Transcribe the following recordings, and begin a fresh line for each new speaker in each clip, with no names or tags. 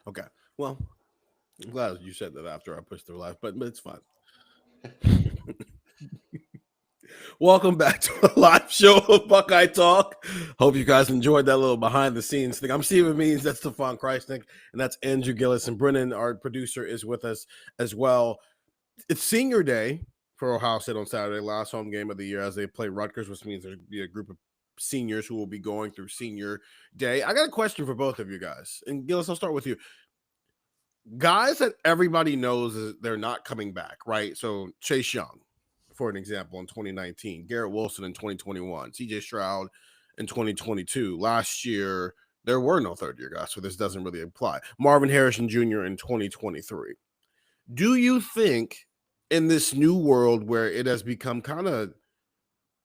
Okay. Well, I'm glad you said that after I pushed through live, but it's fine. Welcome back to a live show of Buckeye Talk. Hope you guys enjoyed that little behind the scenes thing. I'm Stephen Means, that's Stefan Krajisnik, and that's Andrew Gillis. And Brennan, our producer, is with us as well. It's senior day for Ohio State on Saturday, last home game of the year as they play Rutgers, which means there'll be a group of seniors who will be going through senior day. I got a question for both of you guys. And Gillis, I'll start with you. Guys that everybody knows they're not coming back, right? So Chase Young, for an example, in 2019, Garrett Wilson in 2021, CJ Stroud in 2022. Last year, there were no third-year guys, so this doesn't really apply. Marvin Harrison Jr. in 2023. Do you think in this new world where it has become kind of,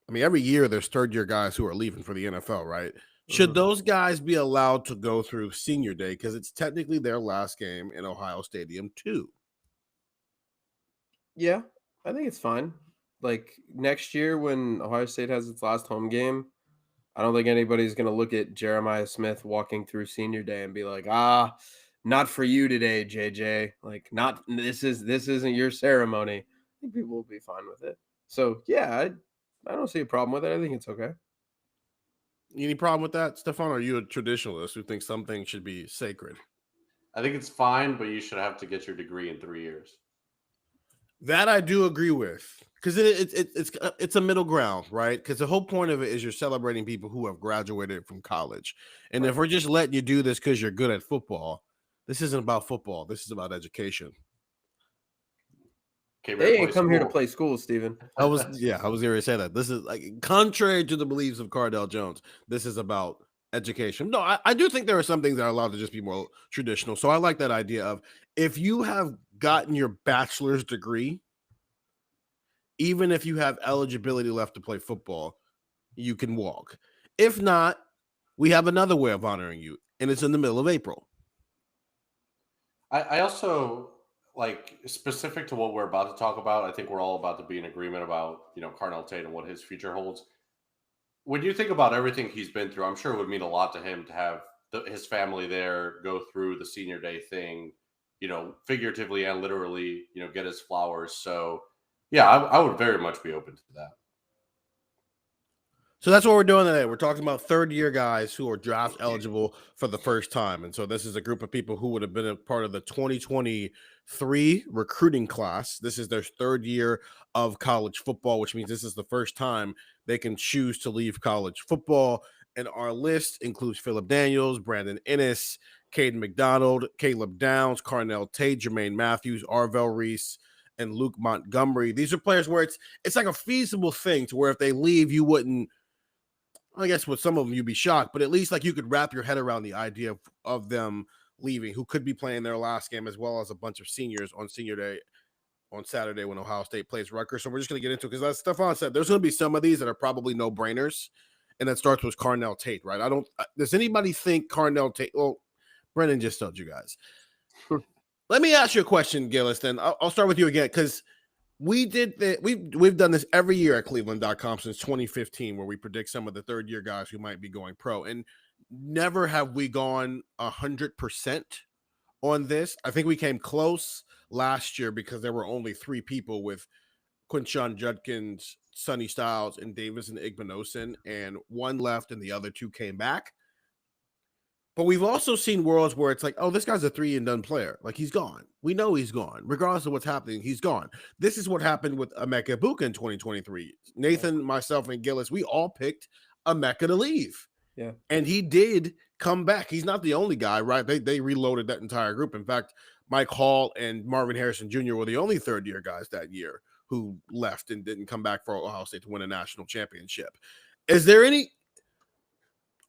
I mean, every year there's third-year guys who are leaving for the NFL, right? Should those guys be allowed to go through senior day because it's technically their last game in Ohio Stadium too?
Yeah, I think it's fine. Like next year when Ohio State has its last home game, I don't think anybody's going to look at Jeremiah Smith walking through senior day and be like, not for you today, JJ. Like, not this isn't your ceremony. I think people will be fine with it. So yeah, I don't see a problem with it. I think it's okay.
Any problem with that, Stefan? Are you a traditionalist who thinks something should be sacred?
I think it's fine, but you should have to get your degree in 3 years.
That I do agree with, because it's a middle ground, right? Because the whole point of it is you're celebrating people who have graduated from college, and if we're just letting you do this because you're good at football, this isn't about football. This is about education.
They ain't come here to play school, Steven.
I was going to say that. This is like contrary to the beliefs of Cardell Jones. This is about education. No, I do think there are some things that are allowed to just be more traditional. So I like that idea of if you have gotten your bachelor's degree, even if you have eligibility left to play football, you can walk. If not, we have another way of honoring you, and it's in the middle of April.
I also, like, specific to what we're about to talk about, I think we're all about to be in agreement about, Carnell Tate and what his future holds. When you think about everything he's been through, I'm sure it would mean a lot to him to have his family there, go through the senior day thing, figuratively and literally, get his flowers. So, yeah, I would very much be open to that.
So that's what we're doing today. We're talking about third-year guys who are draft eligible for the first time. And so this is a group of people who would have been a part of the 2023 recruiting class. This is their third year of college football, which means this is the first time they can choose to leave college football. And our list includes Phillip Daniels, Brandon Ennis, Caden McDonald, Caleb Downs, Carnell Tate, Jermaine Matthews, Arvell Reese, and Luke Montgomery. These are players where it's like a feasible thing to where if they leave, you wouldn't, I guess with some of them you'd be shocked, but at least like you could wrap your head around the idea of them leaving, who could be playing their last game, as well as a bunch of seniors on senior day on Saturday when Ohio State plays Rutgers. So we're just going to get into it because, as Stefan said, there's going to be some of these that are probably no brainers, and that starts with Carnell Tate, right? Does anybody think Carnell Tate? Well, Brennan just told you guys. Let me ask you a question, Gillis. Then I'll start with you again because we've done this every year at cleveland.com since 2015, where we predict some of the third year guys who might be going pro, and never have we gone 100% on this. I think we came close last year because there were only 3 people with Quinshon Judkins, Sonny Styles, and Davison Igbinosun, and 1 left and the other 2 came back. But we've also seen worlds where it's like, oh, this guy's a 3-and-done player. Like, he's gone. We know he's gone. Regardless of what's happening, he's gone. This is what happened with Emeka Egbuka in 2023. Nathan, myself, and Gillis, we all picked Emeka to leave.
Yeah.
And he did come back. He's not the only guy, right? They reloaded that entire group. In fact, Mike Hall and Marvin Harrison Jr. were the only third-year guys that year who left and didn't come back for Ohio State to win a national championship.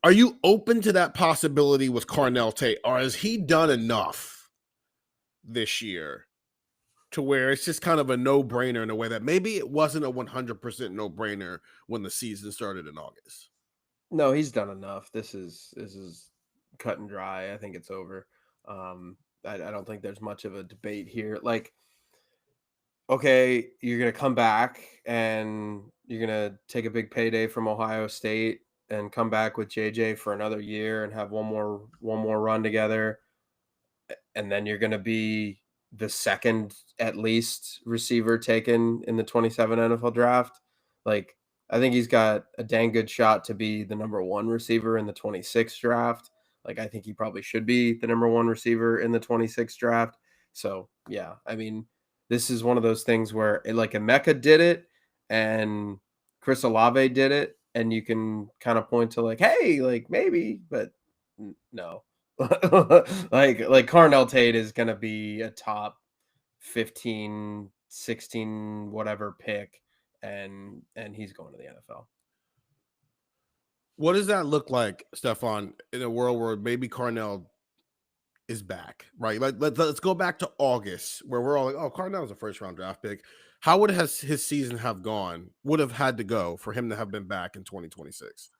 Are you open to that possibility with Carnell Tate, or has he done enough this year to where it's just kind of a no-brainer in a way that maybe it wasn't a 100% no-brainer when the season started in August?
No, he's done enough. This is cut and dry. I think it's over. I don't think there's much of a debate here. Like, okay, you're going to come back and you're going to take a big payday from Ohio State and come back with JJ for another year and have one more run together. and then you're going to be the second at least receiver taken in the 27 NFL draft. Like, I think he's got a dang good shot to be the number one receiver in the 26 draft. Like, I think he probably should be the number one receiver in the 26 draft. So, yeah, I mean, this is one of those things where like Emeka did it and Chris Olave did it, and you can kind of point to like, hey, like maybe, but no. like Carnell Tate is going to be a top 15, 16, whatever pick, and he's going to the NFL.
What does that look like, Stefan, in a world where maybe Carnell is back, right? Let's go back to August where we're all like, oh, Carnell's a first round draft pick. How would his season have gone, would have had to go for him to have been back in 2026?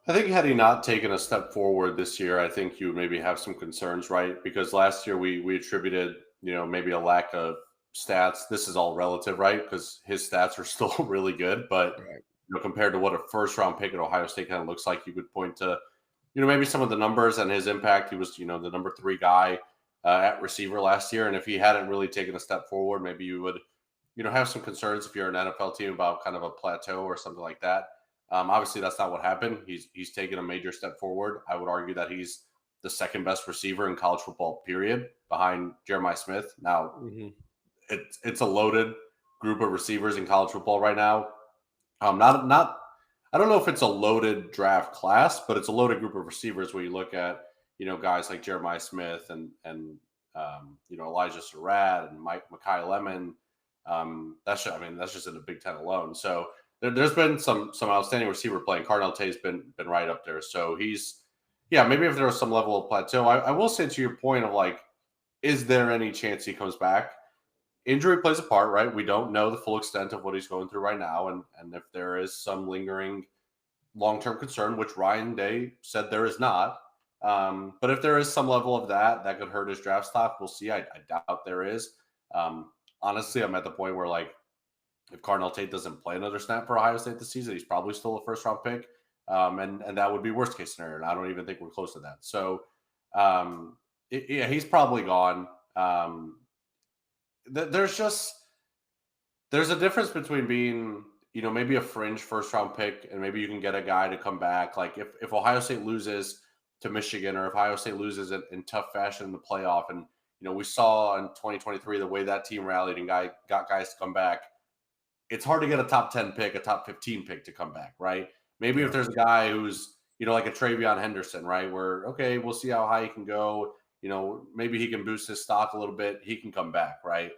I think had he not taken a step forward this year, I think you would maybe have some concerns, right? Because last year we attributed, maybe a lack of stats. This is all relative, right? Because his stats are still really good, but compared to what a first round pick at Ohio State kind of looks like, you could point to, maybe some of the numbers and his impact. He was, the number 3 guy at receiver last year, and if he hadn't really taken a step forward, maybe you would, have some concerns if you're an NFL team about kind of a plateau or something like that. Obviously, that's not what happened. He's taken a major step forward. I would argue that he's the second best receiver in college football, period, behind Jeremiah Smith. Now, it's a loaded group of receivers in college football right now. Not. I don't know if it's a loaded draft class, but it's a loaded group of receivers where you look at guys like Jeremiah Smith and Elijah Surratt and Mekhi Lemon. That's just in the Big Ten alone. So there's been some outstanding receiver play. Carnell Tate's been right up there. So maybe if there was some level of plateau. I will say, to your point of like, is there any chance he comes back? Injury plays a part, right? We don't know the full extent of what he's going through right now. And if there is some lingering long-term concern, which Ryan Day said there is not. But if there is some level of that could hurt his draft stock, we'll see. I doubt there is. Honestly, I'm at the point where, like, if Carnell Tate doesn't play another snap for Ohio State this season, he's probably still a first-round pick. And that would be worst-case scenario. And I don't even think we're close to that. So, he's probably gone. There's a difference between being, maybe a fringe first-round pick, and maybe you can get a guy to come back. Like if Ohio State loses to Michigan, or if Ohio State loses in tough fashion in the playoff, and we saw in 2023 the way that team rallied and got guys to come back. It's hard to get a top 10 pick, a top 15 pick to come back, right? Maybe if there's a guy who's, like a Travion Henderson, right? Where, okay, we'll see how high he can go. Maybe he can boost his stock a little bit. He can come back, right?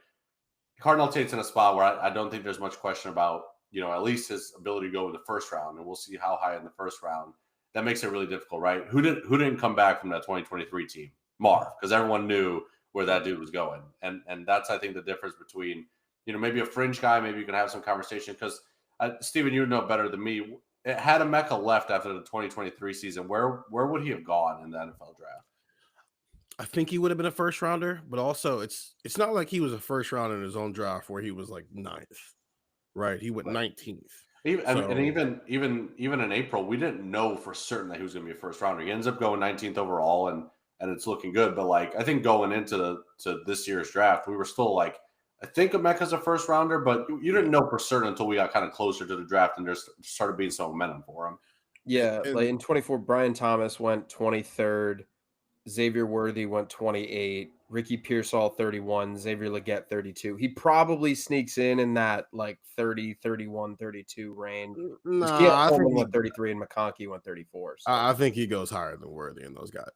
Carnell Tate's in a spot where I don't think there's much question about, at least his ability to go in the first round, and we'll see how high in the first round. That makes it really difficult, right? Who didn't come back from that 2023 team? Marv, because everyone knew where that dude was going. And that's, I think, the difference between, maybe a fringe guy, maybe you can have some conversation, because Steven, you know better than me. Had Emeka left after the 2023 season, where would he have gone in the NFL draft?
I think he would have been a first rounder, but also it's not like he was a first rounder in his own draft where he was like 9th, right? He went 19th.
And even in April, we didn't know for certain that he was going to be a first rounder. He ends up going 19th overall, and it's looking good. But like, I think going into this year's draft, we were still like, I think Emeka's a first rounder, but you didn't know for certain until we got kind of closer to the draft and there started being some momentum for him.
Yeah, like in 24, Brian Thomas went 23rd. Xavier Worthy went 28, Ricky Pearsall 31, Xavier Legette 32. He probably sneaks in that like 30, 31, 32 range.
I think he
went 33 and McConkey went 34. So.
I think he goes higher than Worthy and those guys.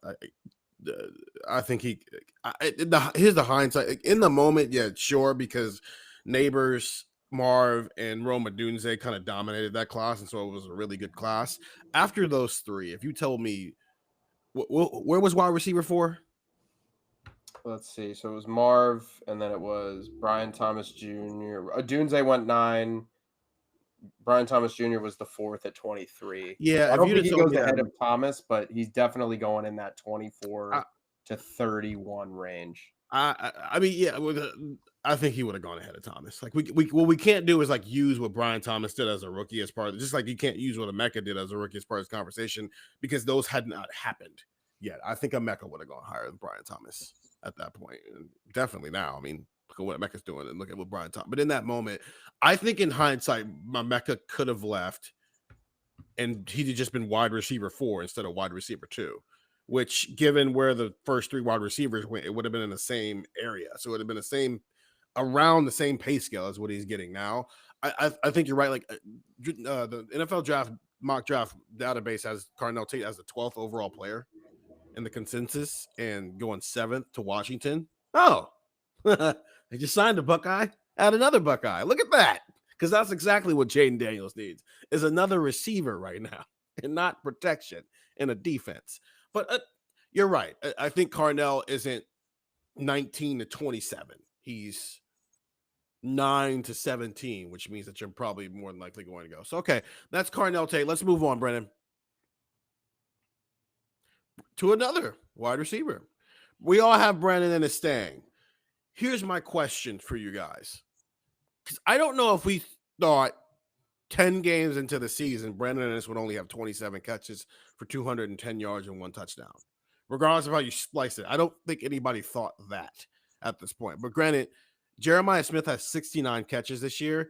I think here's the hindsight. In the moment, yeah, sure, because Neighbors, Marv, and Rome Odunze kind of dominated that class, and so it was a really good class. After those three, if you told me, where was wide receiver 4?
Let's see. So it was Marv, and then it was Brian Thomas Jr. Odunze went 9. Brian Thomas Jr. was the 4th at 23.
Yeah,
I don't think he goes ahead of Thomas, but he's definitely going in that 24 to 31 range.
I mean, yeah, I think he would have gone ahead of Thomas. Like what we can't do is like use what Brian Thomas did as a rookie as part of, just like you can't use what Emeka did as a rookie as part of this conversation, because those had not happened yet. I think Emeka would have gone higher than Brian Thomas at that point. And definitely now. I mean, look at what Emeka's doing and look at what Brian Thomas. But in that moment, I think in hindsight, Emeka could have left and he'd have just been wide receiver 4 instead of wide receiver 2, which given where the first 3 wide receivers went, it would have been in the same area. So it would have been around the same pay scale as what he's getting now. I think you're right. Like the NFL draft mock draft database has Carnell Tate as the 12th overall player in the consensus and going 7th to Washington. Oh, they just signed a Buckeye, add another Buckeye. Look at that. Because that's exactly what Jaden Daniels needs is another receiver right now and not protection in a defense. But you're right. I think Carnell isn't 19 to 27. He's 9 to 17, which means that you're probably more than likely going to go. So, okay, that's Carnell Tate. Let's move on, Brennan, to another wide receiver. We all have Brandon Ennis staying. Here's my question for you guys. Because I don't know if we thought 10 games into the season, Brandon Ennis would only have 27 catches for 210 yards and 1 touchdown. Regardless of how you splice it, I don't think anybody thought that at this point. But granted, Jeremiah Smith has 69 catches this year.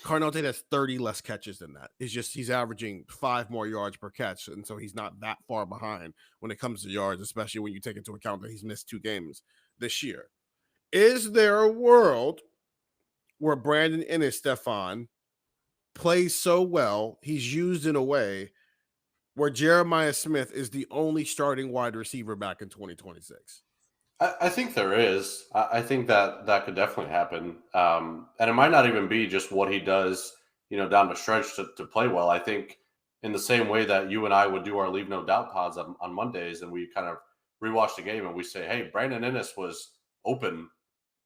Carnell Tate has 30 less catches than that. It's just he's averaging 5 more yards per catch, and so he's not that far behind when it comes to yards, especially when you take into account that he's missed 2 games this year. Is there a world where Brandon Ennis, Stefan, plays so well, he's used in a way where Jeremiah Smith is the only starting wide receiver back in 2026?
I think there is. I think that could definitely happen. And it might not even be just what he does, down the stretch to play well. I think in the same way that you and I would do our Leave No Doubt pods on Mondays and we kind of rewatch the game and we say, hey, Brandon Ennis was open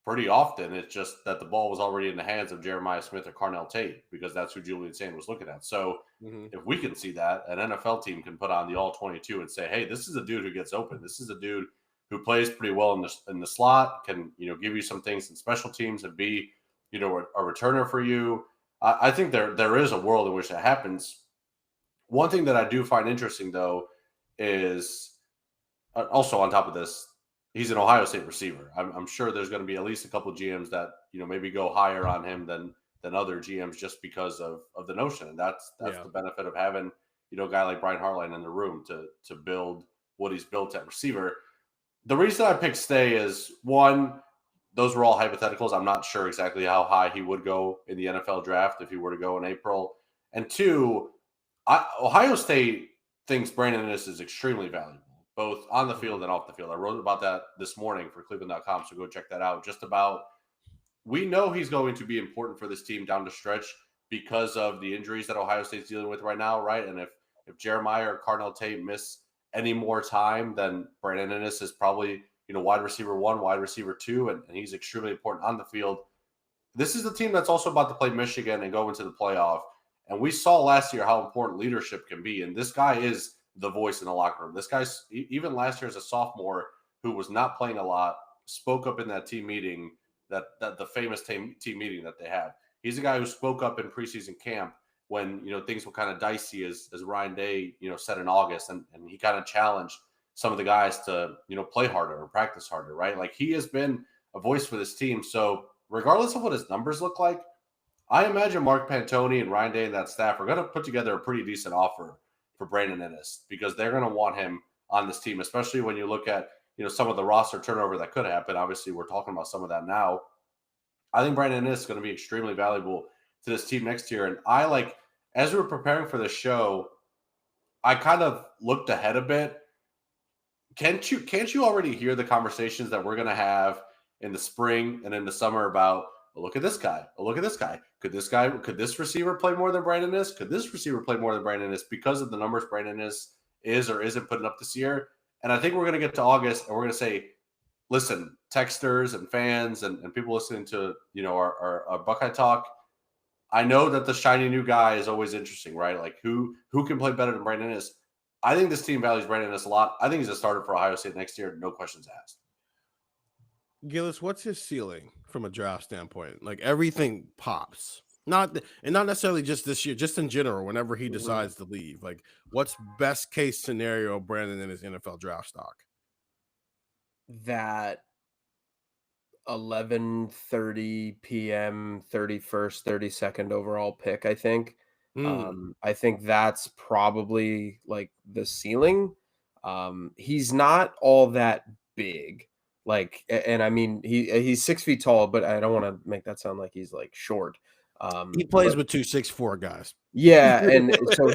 pretty often. It's just that the ball was already in the hands of Jeremiah Smith or Carnell Tate because that's who Julian Sand was looking at. So if we can see that, an NFL team can put on the all-22 and say, hey, this is a dude who gets open. This is a dude who plays pretty well in the slot, can give you some things in special teams and be a returner for you. I think there is a world in which that happens. One thing that I do find interesting though is also on top of this, he's an Ohio State receiver. I'm sure there's going to be at least a couple of GMs that maybe go higher on him than other GMs just because of the notion, and that's the benefit of having a guy like Brian Hartline in the room to build what he's built at receiver. The reason I picked Stay is, one, those were all hypotheticals. I'm not sure exactly how high he would go in the NFL draft if he were to go in April. And 2, Ohio State thinks Brandon Ennis is extremely valuable, both on the field and off the field. I wrote about that this morning for cleveland.com, so go check that out. Just about, we know he's going to be important for this team down the stretch because of the injuries that Ohio State's dealing with right now, right? And if Jeremiah or Carnell Tate miss any more time, then Brandon Ennis is probably, wide receiver 1, wide receiver 2, and he's extremely important on the field. This is the team that's also about to play Michigan and go into the playoff. And we saw last year how important leadership can be. And this guy is the voice in the locker room. This guy's, even last year as a sophomore who was not playing a lot, spoke up in that team meeting, that the famous team meeting that they have. He's a guy who spoke up in preseason camp when things were kind of dicey, as Ryan Day said in August, and he kind of challenged some of the guys to play harder or practice harder, right? Like, he has been a voice for this team. So regardless of what his numbers look like, I imagine Mark Pantoni and Ryan Day and that staff are going to put together a pretty decent offer for Brandon Ennis because they're going to want him on this team, especially when you look at some of the roster turnover that could happen. Obviously, we're talking about some of that now. I think Brandon Ennis is going to be extremely valuable to this team next year, and as we were preparing for this show, I kind of looked ahead a bit. Can't you already hear the conversations that we're going to have in the spring and in the summer about, look at this guy, look at this guy. Could this receiver play more than Brandon Ennis? Could this receiver play more than Brandon Ennis because of the numbers Brandon Ennis is or isn't putting up this year? And I think we're going to get to August and we're going to say, listen, texters and fans and people listening to our Buckeye Talk, I know that the shiny new guy is always interesting, right? Like who can play better than Brandon Ennis? I think this team values Brandon Ennis a lot. I think he's a starter for Ohio State next year, no questions asked.
Gillis, what's his ceiling from a draft standpoint? Like, everything pops. Not necessarily just this year, just in general, whenever he
Mhm.
decides to leave. Like, what's best case scenario Brandon in his NFL draft stock?
That 11:30 p.m. 31st, 32nd overall pick, I think. I think that's probably like the ceiling. He's not all that big. Like, and I mean, he's 6 feet tall, but I don't want to make that sound like he's like short.
He plays
But
with 2'6'4" guys.
yeah, and so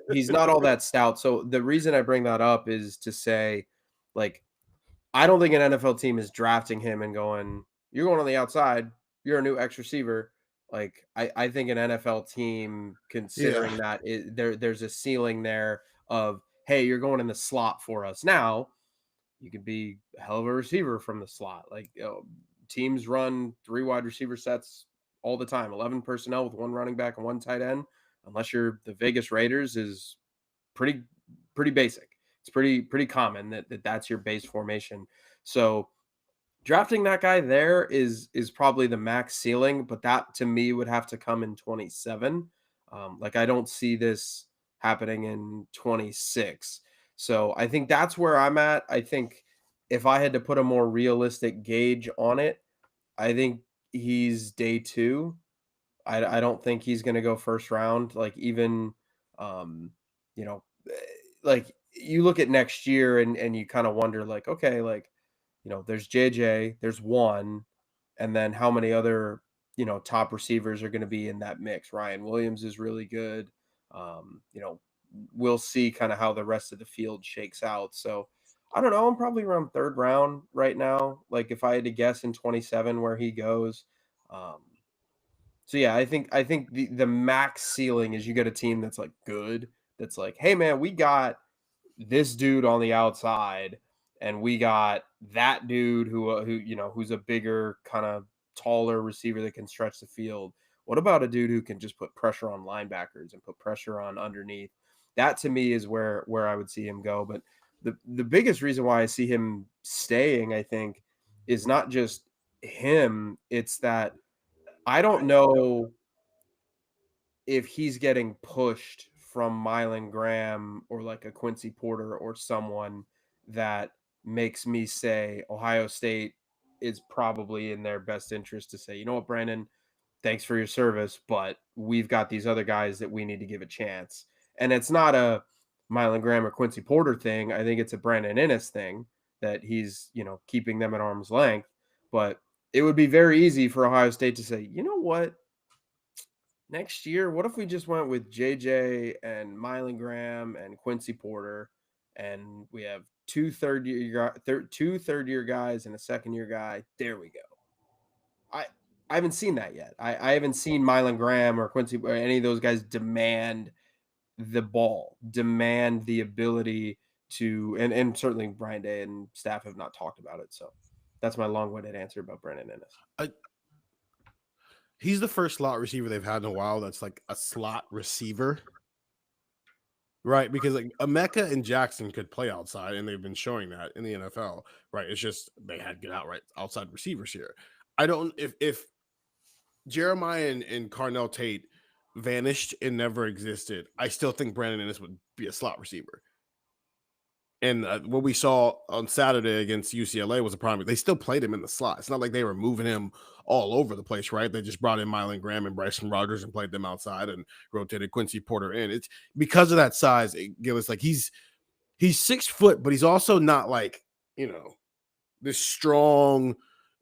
he's not all that stout. So the reason I bring that up is to say, like, I don't think an NFL team is drafting him and going, "You're going on the outside. You're a new X receiver." Like, I think an NFL team
Yeah.
considering that there's a ceiling there of, "Hey, you're going in the slot for us." Now, you could be a hell of a receiver from the slot. Like, teams run 3 wide receiver sets all the time, 11 personnel with 1 running back and 1 tight end, unless you're the Vegas Raiders is pretty pretty basic. It's pretty common that's your base formation. So drafting that guy there is probably the max ceiling, but that to me would have to come in 27. Like I don't see this happening in 26. So I think that's where I'm at. I think if I had to put a more realistic gauge on it, I think he's day 2. I don't think he's gonna go first round. Like even, you know, like you look at next year and you kind of wonder like, okay, like there's JJ, there's one, and then how many other top receivers are going to be in that mix? Ryan Williams is really good. We'll see kind of how the rest of the field shakes out. So I don't know. I'm probably around third round right now. Like if I had to guess in 27 where he goes. Um, so yeah, I think the max ceiling is you get a team that's like good, that's like, hey man, we got this dude on the outside, and we got that dude who's a bigger, kind of taller receiver that can stretch the field. What about a dude who can just put pressure on linebackers and put pressure on underneath? That to me is where I would see him go. But the biggest reason why I see him staying, I think, is not just him. It's that I don't know if he's getting pushed from Mylan Graham or like a Quincy Porter or someone that makes me say Ohio State is probably in their best interest to say, you know what, Brandon, thanks for your service, but we've got these other guys that we need to give a chance. And it's not a Mylan Graham or Quincy Porter thing. I think it's a Brandon Inniss thing that he's, keeping them at arm's length. But it would be very easy for Ohio State to say, you know what, next year, what if we just went with JJ and Mylan Graham and Quincy Porter, and we have two third year guys and a second year guy? There we go. I I haven't seen that yet. I haven't seen Mylan Graham or Quincy or any of those guys demand the ball, demand the ability to, and certainly Brian Day and staff have not talked about it. So that's my long-winded answer about Brandon Ennis.
He's the first slot receiver they've had in a while that's like a slot receiver. Right, because like Emeka and Jackson could play outside, and they've been showing that in the NFL. Right, it's just they had good outside receivers here. I don't if Jeremiah and Carnell Tate vanished and never existed, I still think Brandon Ennis would be a slot receiver. And what we saw on Saturday against UCLA was a problem. They still played him in the slot. It's not like they were moving him all over the place, right? They just brought in Mylan Graham and Bryson Rogers and played them outside and rotated Quincy Porter in. It's because of that size. Gillis, like he's 6 foot, but he's also not like this strong.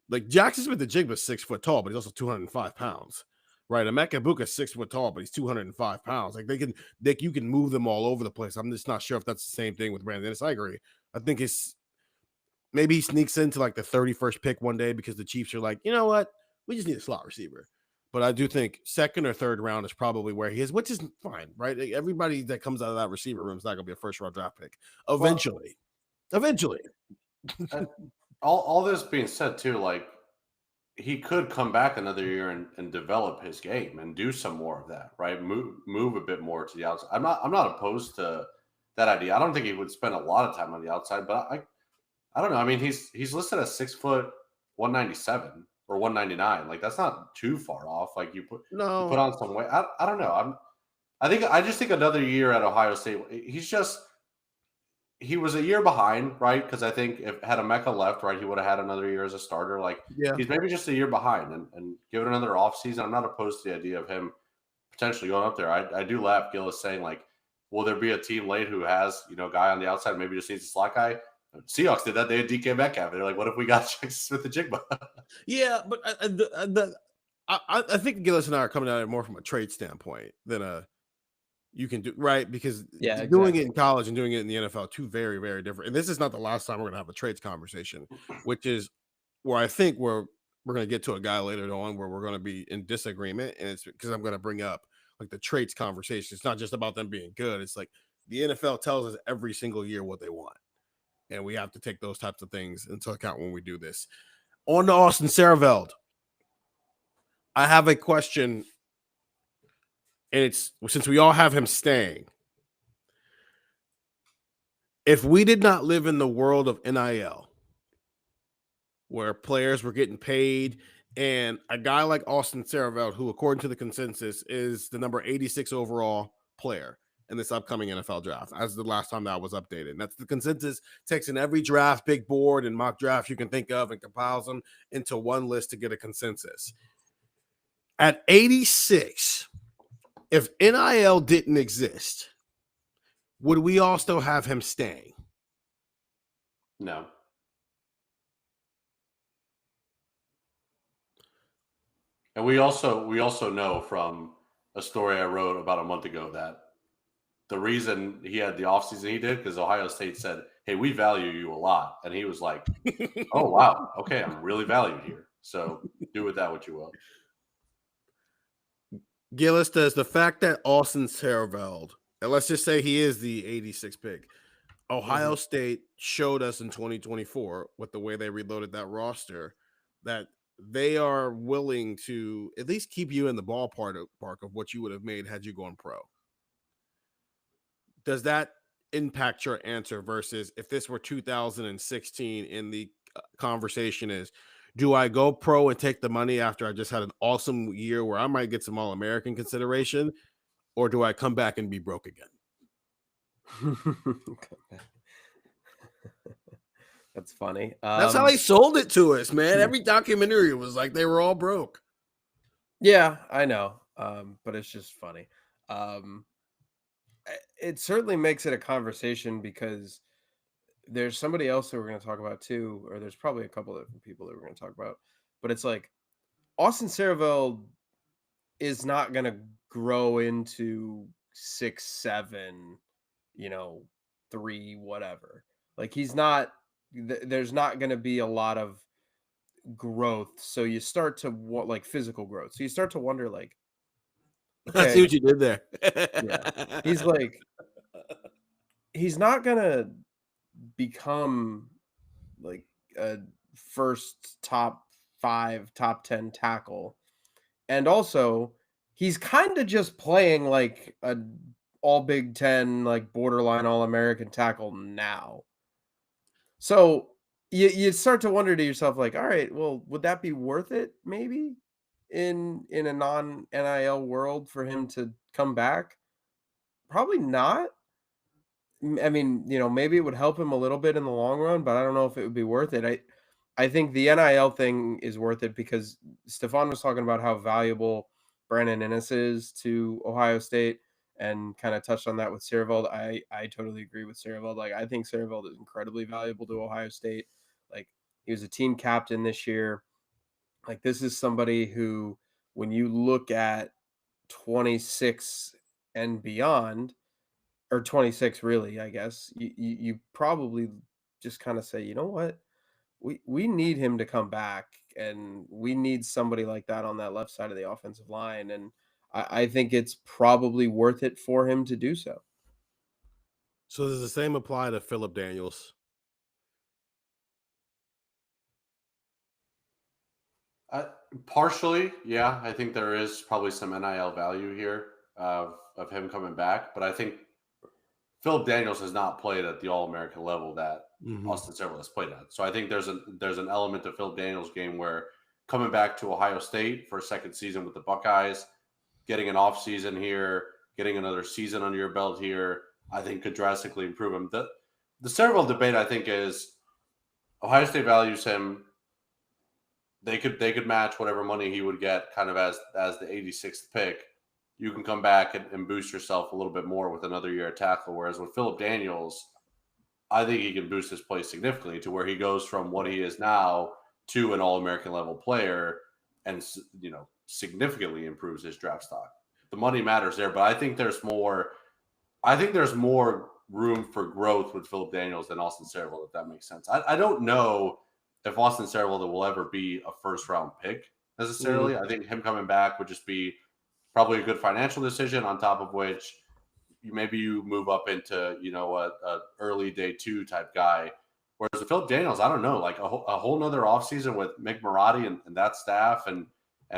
Like Jackson Smith the Jig was 6 foot tall, but he's also 205 pounds. Right, Emeka Buka's 6 foot tall, but he's 205 pounds. Like you can move them all over the place. I'm just not sure if that's the same thing with Brandon Ennis. I agree. I think maybe he sneaks into like the 31st pick one day because the Chiefs are like, you know what, we just need a slot receiver. But I do think second or third round is probably where he is, which is fine, right? Like, everybody that comes out of that receiver room is not going to be a first round draft pick. Eventually.
All this being said, too, like he could come back another year and develop his game and do some more of that, right? Move a bit more to the outside. I'm not opposed to that idea. I don't think he would spend a lot of time on the outside, but I don't know. I mean, he's listed as 6 foot 197. or 199. Like that's not too far off. Like you put
No.
on some weight. I don't know. I just think another year at Ohio State. He was a year behind, right? Because I think if had Emeka left, right, he would have had another year as a starter. Like he's maybe just a year behind, and give it another offseason. I'm not opposed to the idea of him potentially going up there. I do laugh Gillis saying like, will there be a team late who has a guy on the outside maybe just needs a slot guy? Seahawks did that. They had DK Metcalf. They're like, what if we got Smith and Jigba?
Yeah, but I think Gillis and I are coming at it more from a trade standpoint than you can do, right? Because doing it in college and doing it in the NFL, two very, very different. And this is not the last time we're going to have a trades conversation, which is where I think we're going to get to a guy later on where we're going to be in disagreement. And it's because I'm going to bring up like the traits conversation. It's not just about them being good. It's like the NFL tells us every single year what they want. And we have to take those types of things into account when we do this. On to Austin Sareveld. I have a question. And it's since we all have him staying. If we did not live in the world of NIL, where players were getting paid, and a guy like Austin Sareveld, who according to the consensus is the number 86 overall player in this upcoming NFL draft, as the last time that was updated. And that's the consensus, takes in every draft, big board, and mock draft you can think of and compiles them into one list to get a consensus. At 86, if NIL didn't exist, would we all still have him staying?
No. And we also know from a story I wrote about a month ago that the reason he had the offseason he did because Ohio State said, hey, we value you a lot. And he was like, oh, wow. Okay, I'm really valued here. So do with that what you will.
Gillis, does the fact that Austin Sareveld, and let's just say he is the 86 pick, Ohio State showed us in 2024 with the way they reloaded that roster that they are willing to at least keep you in the ballpark of what you would have made had you gone pro. Does that impact your answer versus if this were 2016 and the conversation is, do I go pro and take the money after I just had an awesome year where I might get some All-American consideration, or do I come back and be broke again?
That's funny.
That's how they sold it to us, man. Every documentary was like they were all broke.
Yeah, I know. But it's just funny. It certainly makes it a conversation because there's somebody else that we're going to talk about too, or there's probably a couple of different people that we're going to talk about. But it's like Austin Sareveld is not going to grow into 6'7", 3, whatever. Like he's not. There's not going to be a lot of growth, so you start to like physical growth. So you start to wonder, like,
okay, I see what you did there.
Yeah, he's like, he's not gonna become like a first top 5, top 10 tackle, and also he's kind of just playing like a all Big Ten, like borderline All-American tackle now. So you start to wonder to yourself, like, all right, well, would that be worth it maybe in a non-NIL world for him to come back? Probably not. I mean, maybe it would help him a little bit in the long run, but I don't know if it would be worth it. I think the NIL thing is worth it because Stefan was talking about how valuable Brandon Inniss is to Ohio State and kind of touched on that with Sareveld. I totally agree with Sareveld. Like, I think Sareveld is incredibly valuable to Ohio State. Like, he was a team captain this year. Like, this is somebody who, when you look at 26 and beyond, or 26 really, I guess, you probably just kind of say, you know what? We need him to come back, and we need somebody like that on that left side of the offensive line. And I think it's probably worth it for him to do so.
So does the same apply to Phillip Daniels?
Partially, yeah. I think there is probably some NIL value here of him coming back, but I think Phillip Daniels has not played at the All-American level that Austin Sareveld has played at. So I think there's an element to Phillip Daniels' game where coming back to Ohio State for a second season with the Buckeyes, getting an off season here, getting another season under your belt here, I think could drastically improve him. The Cerebral debate, I think, is Ohio State values him. They could match whatever money he would get kind of as the 86th pick. You can come back and boost yourself a little bit more with another year at tackle. Whereas with Phillip Daniels, I think he can boost his play significantly to where he goes from what he is now to an All-American level player and, significantly improves his draft stock. The money matters there, but I think there's more room for growth with Phillip Daniels than Austin Cerebral, if that makes sense. I don't know if Austin Cerebral will ever be a first-round pick necessarily. I think him coming back would just be probably a good financial decision, on top of which maybe you move up into, a early day 2 type guy. Whereas with Phillip Daniels, I don't know, like a whole nother offseason with Mick Marotti and that staff and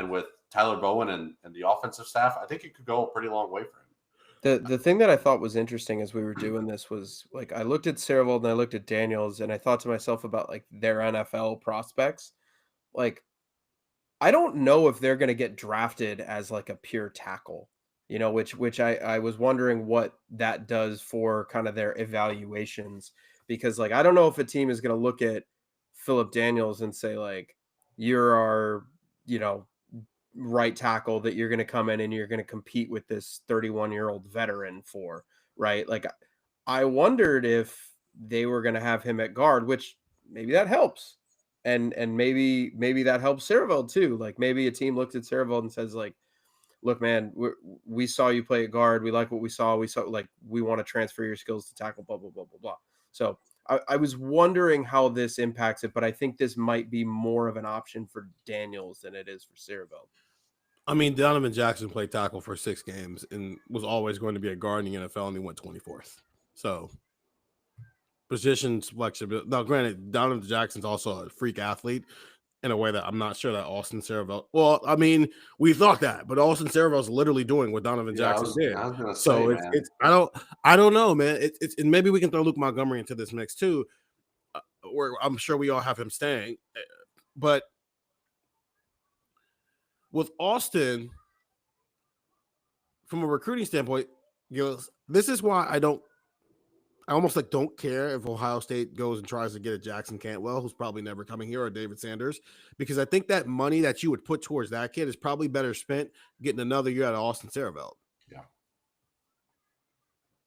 with Tyler Bowen and the offensive staff, I think it could go a pretty long way for him.
The thing that I thought was interesting as we were doing this was, like, I looked at Cerebral and I looked at Daniels, and I thought to myself about, like, their NFL prospects. Like, I don't know if they're going to get drafted as like a pure tackle, which I was wondering what that does for kind of their evaluations, because, like, I don't know if a team is going to look at Phillip Daniels and say, like, you're our, right tackle that you're going to come in and you're going to compete with this 31-year-old veteran for, right? Like, I wondered if they were going to have him at guard, which maybe that helps. And maybe that helps Cerebral too. Like, maybe a team looked at Cerebral and says, like, look, man, we saw you play at guard. We like what we saw. Like, we want to transfer your skills to tackle, blah, blah, blah, blah, blah. So I was wondering how this impacts it, but I think this might be more of an option for Daniels than it is for Cerebral.
I mean, Donovan Jackson played tackle for 6 games and was always going to be a guard in the NFL, and he went 24th. So positions flexibility. Now, granted, Donovan Jackson's also a freak athlete in a way that I'm not sure that Austin Cerebral. Well, I mean, we thought that, but Austin Cerebral's literally doing what Donovan Jackson did.
I was gonna
so
say,
it's I don't know, man. It's and maybe we can throw Luke Montgomery into this mix too, where I'm sure we all have him staying, but with Austin, from a recruiting standpoint, this is why I almost like don't care if Ohio State goes and tries to get a Jackson Cantwell, who's probably never coming here, or David Sanders, because I think that money that you would put towards that kid is probably better spent getting another year out of Austin Cerebral.
Yeah,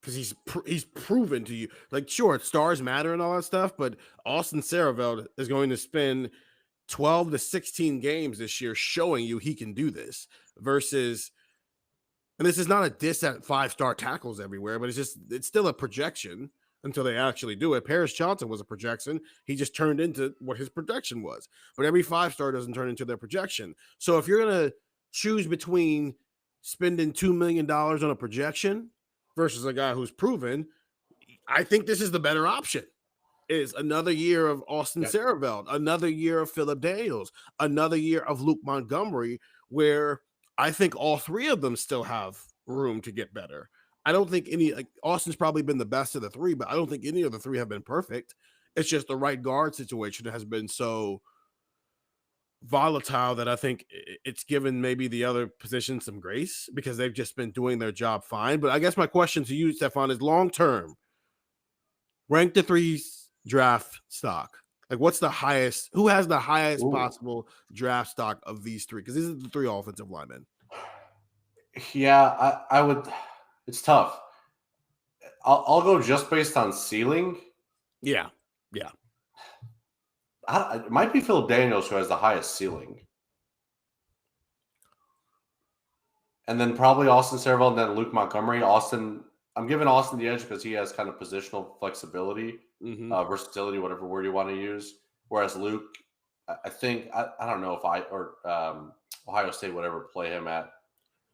because he's proven to you, like, sure, stars matter and all that stuff, but Austin Cerebral is going to spend 12 to 16 games this year showing you he can do this versus, and this is not a diss at 5-star tackles everywhere, but it's still a projection until they actually do it. Paris Johnson was a projection. He just turned into what his projection was, but every 5-star doesn't turn into their projection. So if you're going to choose between spending $2 million on a projection versus a guy who's proven, I think this is the better option. Is another year of Austin Cerebral, another year of Phillip Daniels, another year of Luke Montgomery, where I think all 3 of them still have room to get better. I don't think Austin's probably been the best of the 3, but I don't think any of the 3 have been perfect. It's just the right guard situation has been so volatile that I think it's given maybe the other positions some grace because they've just been doing their job fine. But I guess my question to you, Stefan, is long-term, rank the 3 draft stock. Like, what's the highest? Who has the highest possible draft stock of these 3? Because these are the 3 offensive linemen.
Yeah, I would. It's tough. I'll go just based on ceiling.
Yeah.
It might be Phillip Daniels who has the highest ceiling, and then probably Austin Cerebral, and then Luke Montgomery. I'm giving Austin the edge because he has kind of positional flexibility. Versatility, whatever word you want to use. Whereas Luke, I think I don't know if Ohio State would ever play him at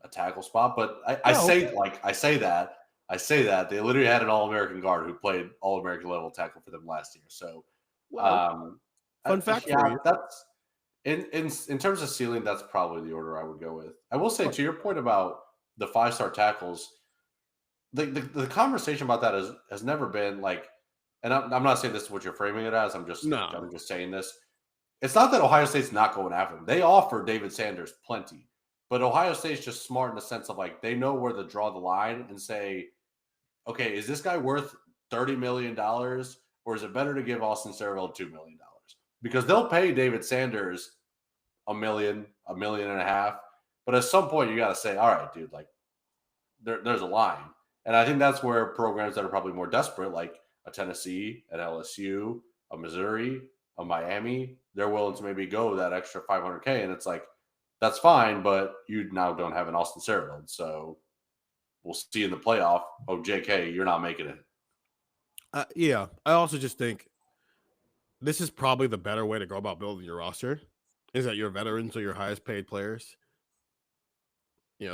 a tackle spot, but I say that they literally had an All-American guard who played All-American level tackle for them last year. So,
fun fact for you.
That's in terms of ceiling, that's probably the order I would go with. I will say, to your point about the 5-star tackles, the conversation about that has never been like. And I'm not saying this is what you're framing it as. I'm just saying this. it's not that Ohio State's not going after him. They offer David Sanders plenty, but Ohio State's just smart in the sense of like they know where to draw the line and say, okay, is this guy worth $30 million or is it better to give Austin Cereville $2 million? Because they'll pay David Sanders $1 million, $1.5 million. But at some point, you got to say, all right, dude, like there's a line. And I think that's where programs that are probably more desperate, like a Tennessee, an LSU, a Missouri, a Miami, they're willing to maybe go that extra $500K. And it's like, that's fine, but you now don't have an Austin Cereville. So we'll see in the playoff. Oh, JK, you're not making it.
Yeah. I also just think this is probably the better way to go about building your roster is that your veterans are your highest paid players.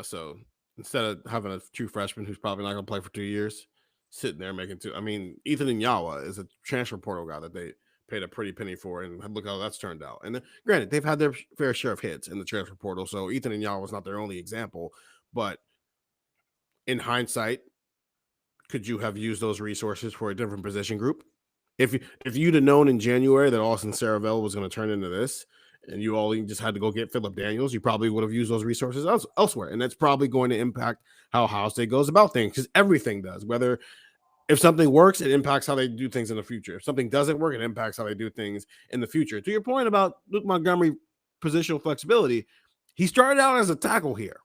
So instead of having a true freshman who's probably not going to play for 2 years, sitting there making two. I mean, Ethan Inyawa is a transfer portal guy that they paid a pretty penny for, and look how that's turned out. And granted, they've had their fair share of hits in the transfer portal, so Ethan Inyawa was not their only example. But in hindsight, could you have used those resources for a different position group? If you'd have known in January that Austin Cereville was going to turn into this, and you just had to go get Phillip Daniels, you probably would have used those resources elsewhere. And that's probably going to impact how Ohio State goes about things, because everything does. Whether if something works, it impacts how they do things in the future. If something doesn't work, it impacts how they do things in the future. To your point about Luke Montgomery positional flexibility, he started out as a tackle here.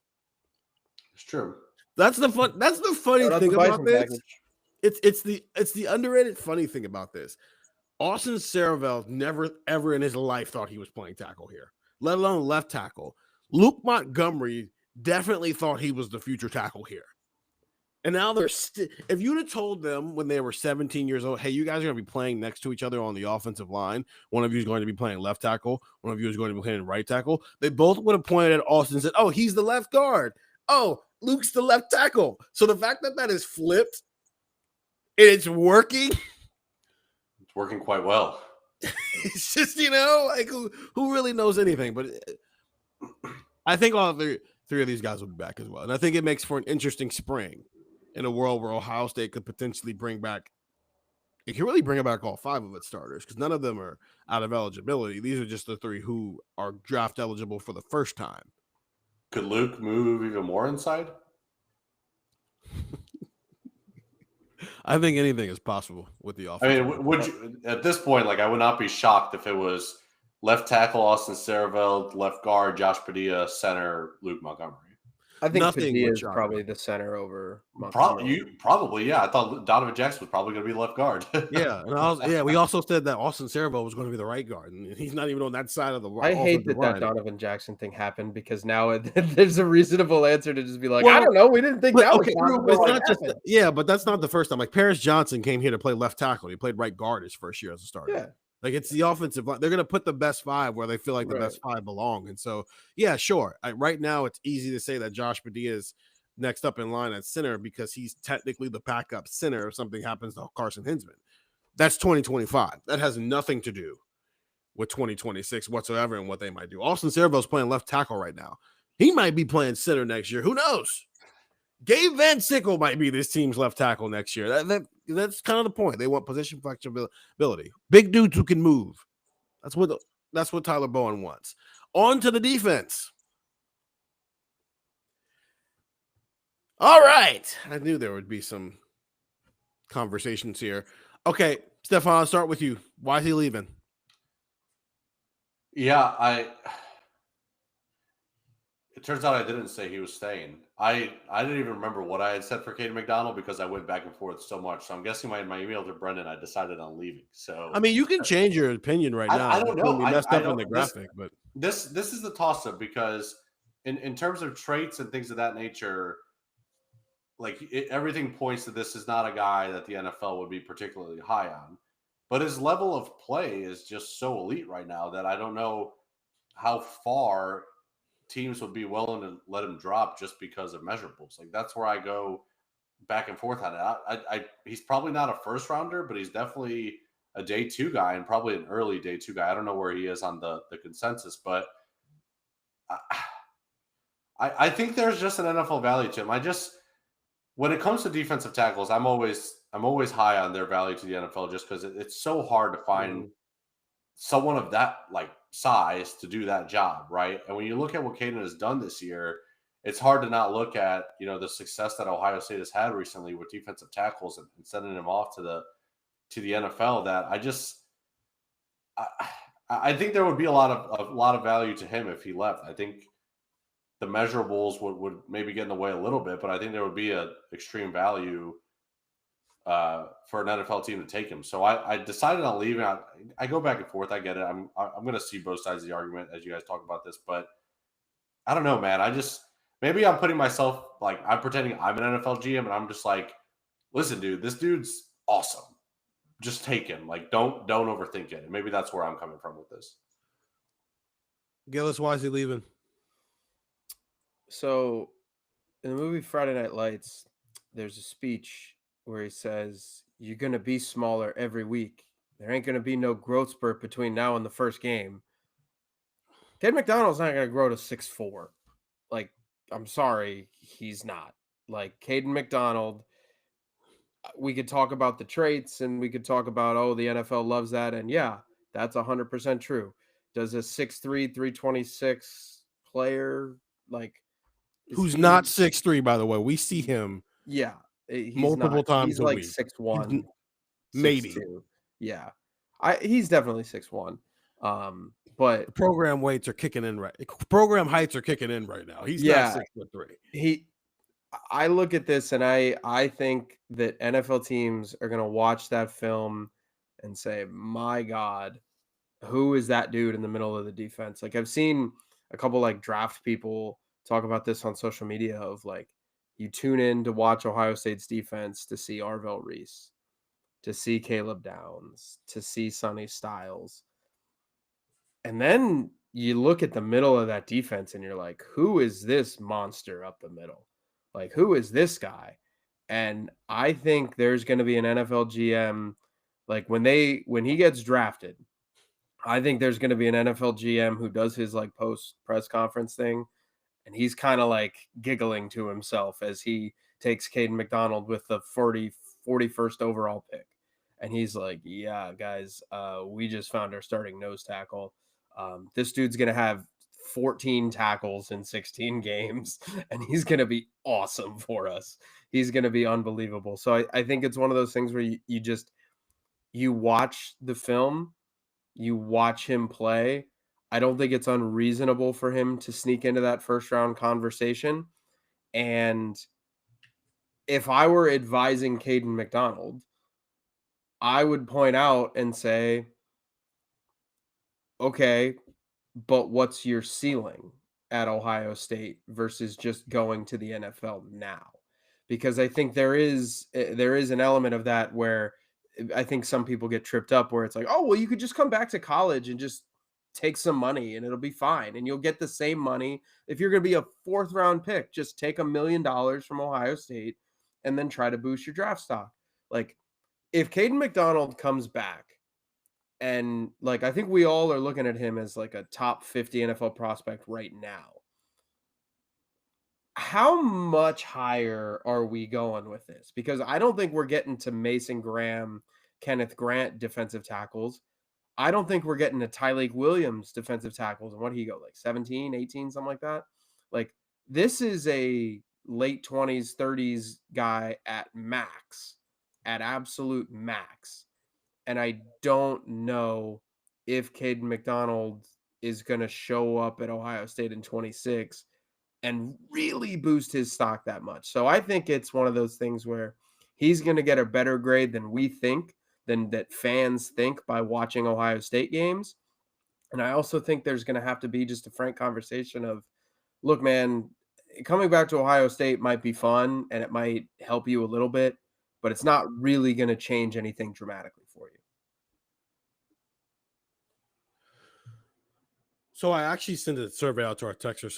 It's true.
That's the funny thing about this. It's the underrated funny thing about this. Austin Cereville never, ever in his life thought he was playing tackle here, let alone left tackle. Luke Montgomery definitely thought he was the future tackle here. And now if you'd have told them when they were 17 years old, hey, you guys are going to be playing next to each other on the offensive line. One of you is going to be playing left tackle. One of you is going to be playing right tackle. They both would have pointed at Austin and said, oh, he's the left guard. Oh, Luke's the left tackle. So the fact that is flipped and it's working.
It's working quite well.
It's just, like who really knows anything? But I think all three of these guys will be back as well. And I think it makes for an interesting spring in a world where Ohio State could potentially bring back. It can really bring back all 5 of its starters because none of them are out of eligibility. These are just the 3 who are draft eligible for the first time.
Could Luke move even more inside?
I think anything is possible with the offense.
I mean, would you, at this point, like I would not be shocked if it was left tackle Austin Cereville, left guard Josh Padilla, center Luke Montgomery.
I think Padilla is probably the center over Montgomery.
Probably, yeah. I thought Donovan Jackson was probably going to be left guard.
Yeah, and we also said that Austin Cereville was going to be the right guard, and he's not even on that side of the line.
I hate that Donovan Jackson thing happened because now there's a reasonable answer to just be like, I don't know, we didn't think that was true.
It's not just but that's not the first time. Like Paris Johnson came here to play left tackle. He played right guard his first year as a starter.
Yeah.
Like it's the offensive line. They're going to put the best 5 where they feel like the best 5 belong. And so, yeah, sure. Right now, it's easy to say that Josh Padilla is next up in line at center because he's technically the backup center if something happens to Carson Hinsman. That's 2025. That has nothing to do with 2026 whatsoever and what they might do. Austin Cereville's playing left tackle right now. He might be playing center next year. Who knows? Gabe Van Sickle might be this team's left tackle next year. That's kind of the point. They want position flexibility. Big dudes who can move. That's what Tyler Bowen wants. On to the defense. All right. I knew there would be some conversations here. Okay, Stefan, I'll start with you. Why is he leaving?
Yeah, it turns out I didn't say he was staying. I didn't even remember what I had said for Caden McDonald because I went back and forth so much. So I'm guessing my email to Brendan, I decided on leaving. So
I mean, you can change your opinion right now.
I don't know.
We messed up on the graphic, but
this is the toss-up because in terms of traits and things of that nature, like everything points to this is not a guy that the NFL would be particularly high on. But his level of play is just so elite right now that I don't know how far teams would be willing to let him drop just because of measurables. Like that's where I go back and forth on it. He's probably not a first rounder, but he's definitely a day 2 guy and probably an early day 2 guy. I don't know where he is on the consensus, but I think there's just an NFL value to him. When it comes to defensive tackles, I'm always high on their value to the NFL just because it's so hard to find someone of that like size to do that job, right? And when you look at what Caden has done this year, it's hard to not look at, you know, the success that Ohio State has had recently with defensive tackles and sending him off to the NFL. That I think there would be a lot of value to him if he left. I think the measurables would maybe get in the way a little bit, but I think there would be a extreme value for an NFL team to take him. So I decided on leaving. I go back and forth. I get it. I'm going to see both sides of the argument as you guys talk about this, but I don't know, man. Maybe I'm putting myself, like, I'm pretending I'm an NFL GM and I'm just like, listen, dude, this dude's awesome. Just take him. Like, don't overthink it. And maybe that's where I'm coming from with this.
Gillis, why is he leaving?
So in the movie Friday Night Lights, there's a speech where he says, you're going to be smaller every week. There ain't going to be no growth spurt between now and the first game. Ted McDonald's not going to grow to 6'4". Like, I'm sorry, he's not. Like, Caden McDonald, we could talk about the traits and we could talk about, oh, the NFL loves that. And yeah, that's 100% true. Does a 6'3", 326 player, like,
who's not 6'3", by the way, we see him
he's
multiple times
he's
a
like
week.
6'1",
maybe
6'2". Yeah. He's definitely 6'1". But
the program weights are kicking in right. Program heights are kicking in right now. He's not 6'3".
I look at this and I think that NFL teams are going to watch that film and say, my God, who is that dude in the middle of the defense? Like, I've seen a couple like draft people talk about this on social media of like, you tune in to watch Ohio State's defense to see Arvell Reese, to see Caleb Downs, to see Sonny Styles. And then you look at the middle of that defense and you're like, who is this monster up the middle? Like, who is this guy? And I think there's going to be an NFL GM, like when he gets drafted, I think there's going to be an NFL GM who does his like post press conference thing. And he's kind of like giggling to himself as he takes Caden McDonald with the 41st overall pick. And he's like, yeah, guys, we just found our starting nose tackle. This dude's going to have 14 tackles in 16 games, and he's going to be awesome for us. He's going to be unbelievable. So I think it's one of those things where you watch the film, you watch him play. I don't think it's unreasonable for him to sneak into that first round conversation. And if I were advising Caden McDonald, I would point out and say, okay, but what's your ceiling at Ohio State versus just going to the NFL now? Because I think there is an element of that where I think some people get tripped up where it's like, oh, well, you could just come back to college and just take some money and it'll be fine. And you'll get the same money. If you're going to be a 4th round pick, just take $1 million from Ohio State and then try to boost your draft stock. Like, if Caden McDonald comes back, and like, I think we all are looking at him as like a top 50 NFL prospect right now. How much higher are we going with this? Because I don't think we're getting to Mason Graham, Kenneth Grant defensive tackles. I don't think we're getting to Tyleik Williams defensive tackles. And what did he go, like 17, 18, something like that? Like, this is a late 20s, 30s guy at max, at absolute max. And I don't know if Caden McDonald is going to show up at Ohio State in 26 and really boost his stock that much. So I think it's one of those things where he's going to get a better grade than we think, than that fans think by watching Ohio State games. And I also think there's going to have to be just a frank conversation of, look, man, coming back to Ohio State might be fun and it might help you a little bit, but it's not really going to change anything dramatically for you.
So I actually sent a survey out to our texter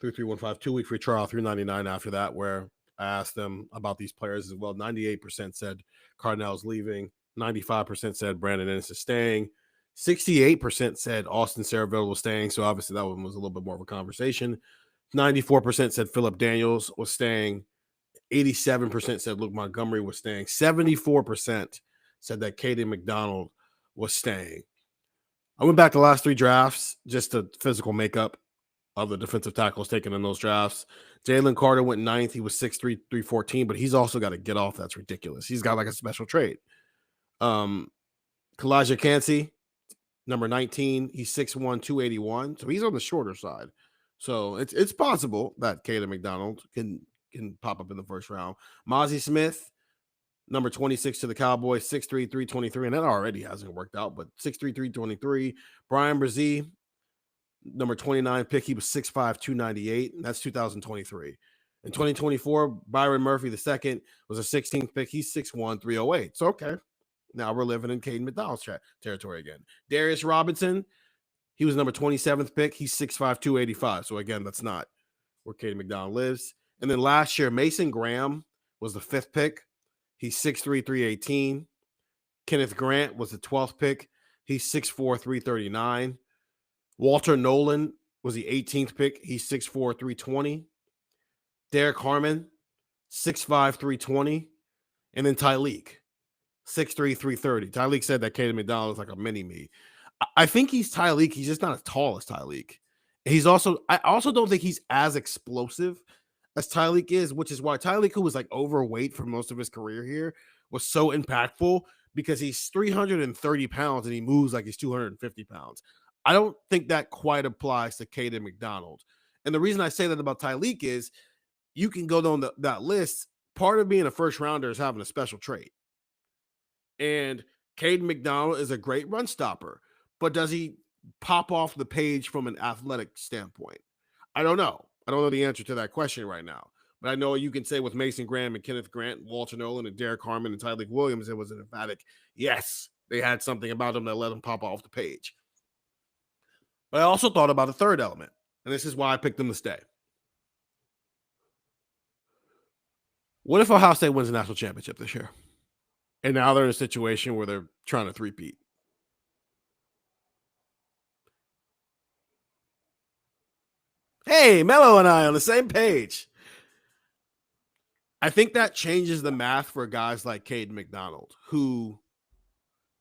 614-350-3315, 2-week free trial, $3.99 after that, where I asked them about these players as well. 98% said Cardinals leaving, 95% said Brandon Ennis is staying, 68% said Austin Sarabville was staying. So obviously that one was a little bit more of a conversation. 94% said Philip Daniels was staying. 87% said Luke Montgomery was staying. 74% said that Caden McDonald was staying. I went back the last 3 drafts, just the physical makeup of the defensive tackles taken in those drafts. Jalen Carter went 9th. He was 6'3", 314, but he's also got to get off. That's ridiculous. He's got like a special trait. Kalijah Cansey, number 19, he's 6'1", 281. So he's on the shorter side. So it's possible that Caden McDonald can pop up in the first round. Mozzie Smith, number 26 to the Cowboys, 6'3", 323. And that already hasn't worked out, but 6'3", 323. Brian Brzee, number 29 pick, he was 6'5", 298. And that's 2023. In 2024, Byron Murphy, the second, was a 16th pick. He's 6'1", 308. So, okay. Now we're living in Caden McDonald's territory again. Darius Robinson, he was number 27th pick. He's 6'5", 285. So, again, that's not where Caden McDonald lives. And then last year, Mason Graham was the 5th pick. He's 6'3", 318. Kenneth Grant was the 12th pick. He's 6'4", 339. Walter Nolan was the 18th pick. He's 6'4", 320. Derek Harmon, 6'5", 320. And then Tyleek, 6'3", 330. Tyleek said that Caden McDonald is like a mini-me. I think he's Tyleek. He's just not as tall as Tyleek. I also don't think he's as explosive as Tyleek is, which is why Tyleek, who was like overweight for most of his career here, was so impactful because he's 330 pounds and he moves like he's 250 pounds. I don't think that quite applies to Caden McDonald. And the reason I say that about Tyleek is you can go down that list. Part of being a first rounder is having a special trait. And Caden McDonald is a great run stopper, but does he pop off the page from an athletic standpoint? I don't know. I don't know the answer to that question right now. But I know you can say with Mason Graham and Kenneth Grant, Walter Nolan and Derek Harmon and Tyleek Williams, it was an emphatic yes. They had something about them that let them pop off the page. But I also thought about a third element, and this is why I picked them to stay. What if Ohio State wins a national championship this year? And now they're in a situation where they're trying to three-peat. Hey, Mello and I on the same page. I think that changes the math for guys like Caden McDonald, who,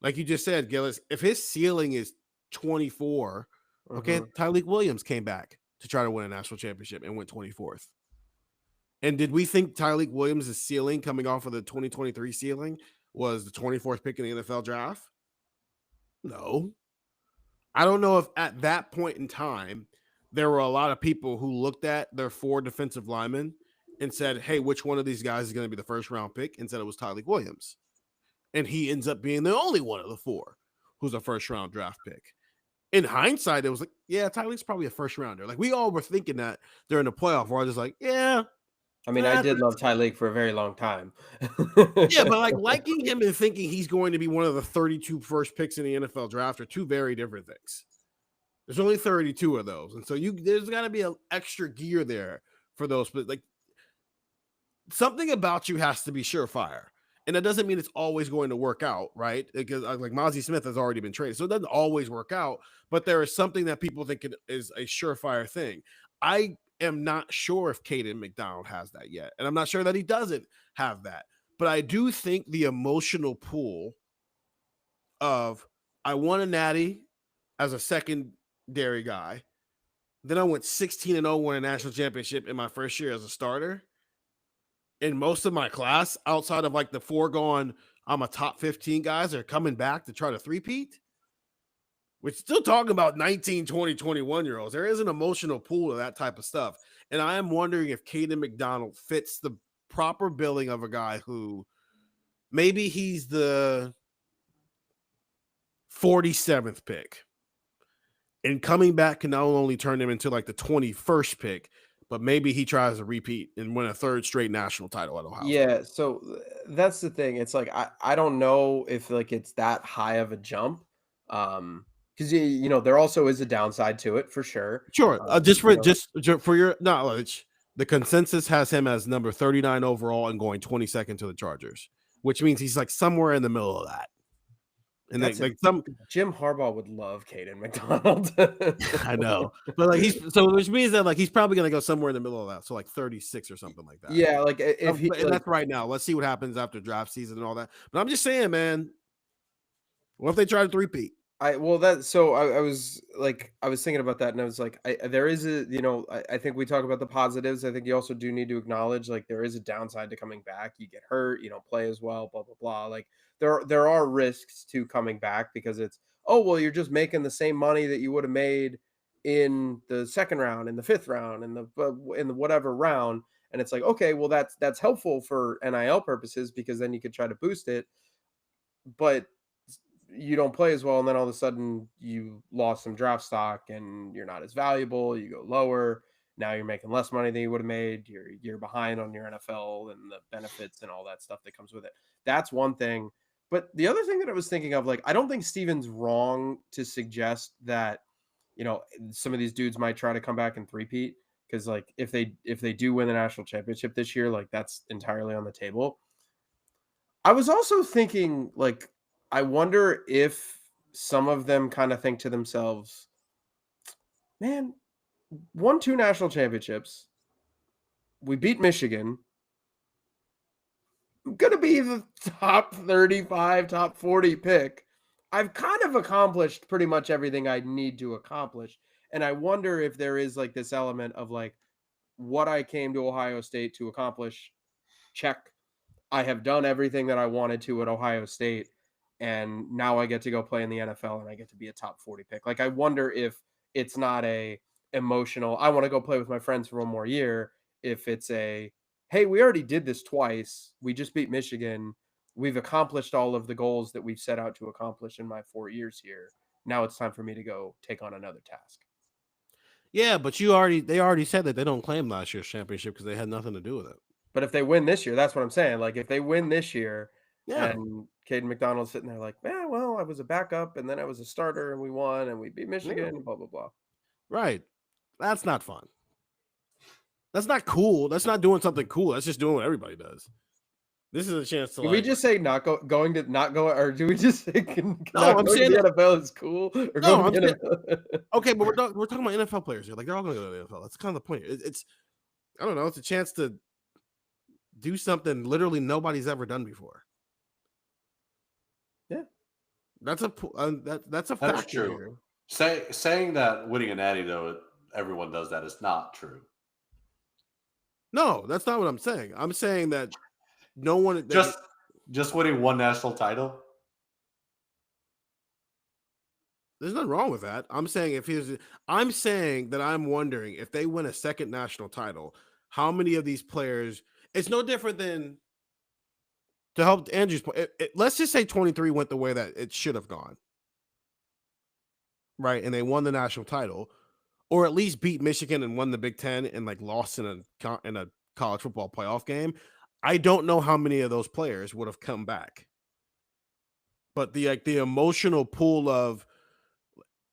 like you just said, Gillis, if his ceiling is 24, okay, Tyleek Williams came back to try to win a national championship and went 24th. And did we think Tyleek Williams' ceiling coming off of the 2023 ceiling was the 24th pick in the NFL draft? No. I don't know if at that point in time, there were a lot of people who looked at their 4 defensive linemen and said, hey, which one of these guys is going to be the first round pick? And said it was Tyleek Williams. And he ends up being the only one of the 4 who's a first round draft pick. In hindsight, it was like, yeah, Tyleek's probably a first rounder. Like we all were thinking that during the playoff where I was just like, yeah.
I mean, I did love Tyleek for a very long time.
Yeah, but like liking him and thinking he's going to be one of the 32 first picks in the NFL draft are 2 very different things. There's only 32 of those. And so there's got to be an extra gear there for those. But like something about you has to be surefire. And that doesn't mean it's always going to work out, right? Because like Mozzie Smith has already been traded. So it doesn't always work out. But there is something that people think is a surefire thing. I am not sure if Caden McDonald has that yet. And I'm not sure that he doesn't have that. But I do think the emotional pull of I won a natty as a secondary guy. Then I went 16-0, won a national championship in my first year as a starter. In most of my class, outside of like the foregone, I'm a top 15 guys that are coming back to try to three-peat. We're still talking about 19, 20, 21-year-olds. There is an emotional pool of that type of stuff. And I am wondering if Caden McDonald fits the proper billing of a guy who maybe he's the 47th pick. And coming back can not only turn him into like the 21st pick, but maybe he tries to repeat and win a 3rd straight national title at Ohio State.
Yeah, so that's the thing. It's like I don't know if like it's that high of a jump. Because you know there also is a downside to it for sure.
Sure. Just for your knowledge, the consensus has him as number 39 overall and going 22nd to the Chargers, which means he's like somewhere in the middle of that. And
Jim Harbaugh would love Caden McDonald.
I know, but like which means that like he's probably gonna go somewhere in the middle of that, so like 36 or something like that.
Yeah, like if he,
and that's right now. Let's see what happens after draft season and all that. But I'm just saying, man, what if they try to three-peat?
I was like, I was thinking about that, and I was like, there is a, I think we talk about the positives. I think you also do need to acknowledge, like, there is a downside to coming back. You get hurt, you don't play as well, blah blah blah. Like, there are risks to coming back because it's, oh well, you're just making the same money that you would have made in the second round, in the fifth round, in the whatever round, and it's like, okay, well, that's helpful for NIL purposes because then you could try to boost it, but you don't play as well, and then all of a sudden you lost some draft stock and you're not as valuable, you go lower. Now you're making less money than you would have made. You're behind on your NFL and the benefits and all that stuff that comes with it. That's one thing. But the other thing that I was thinking of, like, I don't think Steven's wrong to suggest that, some of these dudes might try to come back and three-peat, because, like, if they do win the national championship this year, like, that's entirely on the table. I was also thinking, like, I wonder if some of them kind of think to themselves, man, won 2 national championships. We beat Michigan. I'm going to be the top 35, top 40 pick. I've kind of accomplished pretty much everything I need to accomplish. And I wonder if there is, like, this element of, like, what I came to Ohio State to accomplish. Check. I have done everything that I wanted to at Ohio State, and now I get to go play in the NFL and I get to be a top 40 pick. Like, I wonder if it's not a emotional, I want to go play with my friends for one more year. If it's a, hey, we already did this twice. We just beat Michigan. We've accomplished all of the goals that we've set out to accomplish in my 4 years here. Now it's time for me to go take on another task.
Yeah, but they already said that they don't claim last year's championship because they had nothing to do with it.
But if they win this year, that's what I'm saying. Like, if they win this year,
Yeah.
and Caden McDonald's sitting there like, yeah, well, I was a backup and then I was a starter and we won and we beat Michigan and blah, blah, blah.
Right. That's not fun. That's not cool. That's not doing something cool. That's just doing what everybody does. This is a chance to,
Do we just say going to not go, or do we just say not going to the NFL is cool? Or
no,
going to the NFL?
Okay, but we're talking about NFL players here. Like, they're all going to go to the NFL. That's kind of the point. It's I don't know. It's a chance to do something literally nobody's ever done before.
Yeah,
that's a that's a
That's
fact.
true. Saying that winning a natty, though, everyone does that, is not true.
No, that's not what I'm saying. I'm saying that no one
just winning one national title.
There's nothing wrong with that. I'm saying that I'm wondering if they win a second national title, how many of these players? It's no different than, to help Andrew's point. Let's just say 23 went the way that it should have gone, right? And they won the national title, or at least beat Michigan and won the Big Ten and, like, lost in a college football playoff game. I don't know how many of those players would have come back, but the emotional pull of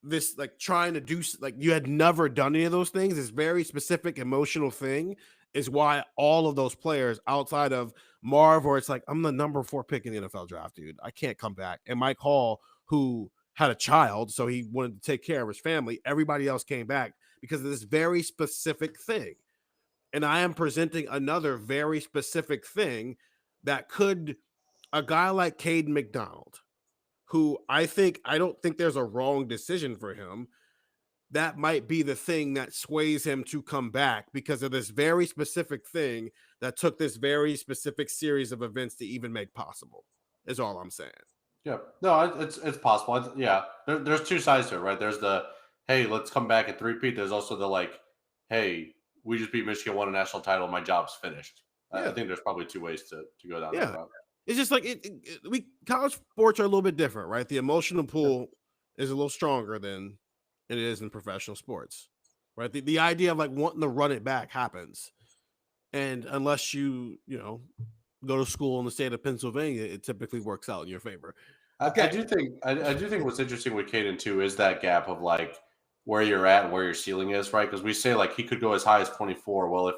this, like, trying to do, like, you had never done any of those things, this very specific emotional thing, is why all of those players outside of Marv, where it's like, I'm the number 4 pick in the NFL draft, dude, I can't come back, and Mike Hall, who had a child, so he wanted to take care of his family, everybody else came back because of this very specific thing. And I am presenting another very specific thing that could, a guy like Caden McDonald, who I don't think there's a wrong decision for him, that might be the thing that sways him to come back because of this very specific thing that took this very specific series of events to even make possible, is all I'm saying.
Yeah, no, it's possible. Yeah, there's two sides to it, right? There's the, hey, let's come back and three-peat. There's also the, like, hey, we just beat Michigan, won a national title, my job's finished. Yeah. I think there's probably two ways to go down that route.
It's just like college sports are a little bit different, right? The emotional pool is a little stronger than it is in professional sports, right? The idea of, like, wanting to run it back happens, and unless you go to school in the state of Pennsylvania, it typically works out in your favor.
Okay. I do think what's interesting with Caden too is that gap of, like, where you're at and where your ceiling is, right? Because we say, like, he could go as high as 24. Well,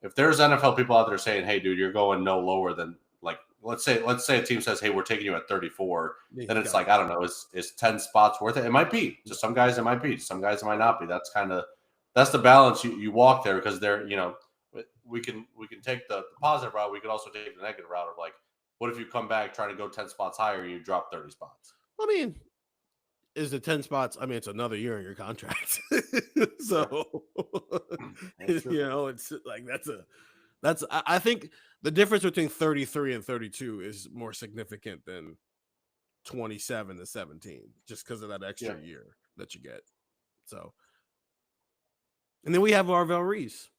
if there's NFL people out there saying, hey, dude, you're going no lower than, like, let's say a team says, hey, we're taking you at 34, then it's like, I don't know, is 10 spots worth it? It might be. To some guys, it might be. To some guys, it might not be. That's the balance you walk there, because they're, we can take the positive route. We can also take the negative route of, like, what if you come back trying to go 10 spots higher and you drop 30 spots?
I mean, is the 10 spots. I mean, it's another year in your contract. So, it's like I think the difference between 33 and 32 is more significant than 27 to 17, just because of that extra year that you get. So, and then we have Arvell Reese.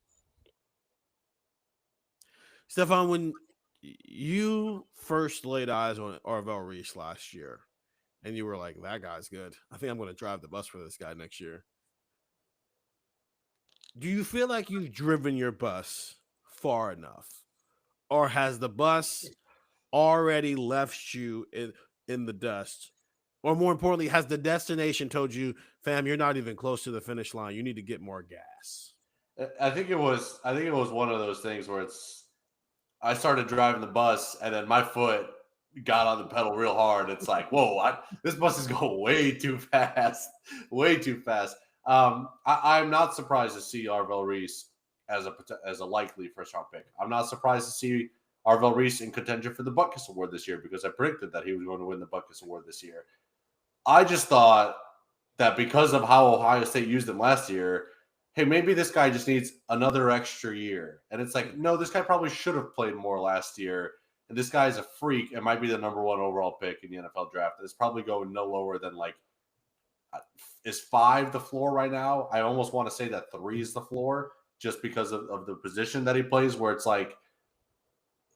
Stefan, when you first laid eyes on Arvell Reese last year, and you were like, that guy's good. I think I'm going to drive the bus for this guy next year. Do you feel like you've driven your bus far enough? Or has the bus already left you in the dust? Or more importantly, has the destination told you, fam, you're not even close to the finish line. You need to get more gas?
I think it was one of those things where I started driving the bus and then my foot got on the pedal real hard. It's like, whoa, this bus is going way too fast, way too fast. I'm not surprised to see Arvell Reese as a likely first round pick. I'm not surprised to see Arvell Reese in contention for the Butkus Award this year because I predicted that he was going to win the Butkus Award this year. I just thought that because of how Ohio State used him last year, hey, maybe this guy just needs another extra year. And it's like, no, this guy probably should have played more last year. And this guy's a freak. It might be the number 1 overall pick in the NFL draft. It's probably going no lower than is 5 the floor right now? I almost want to say that 3 is the floor just because of the position that he plays, where it's like,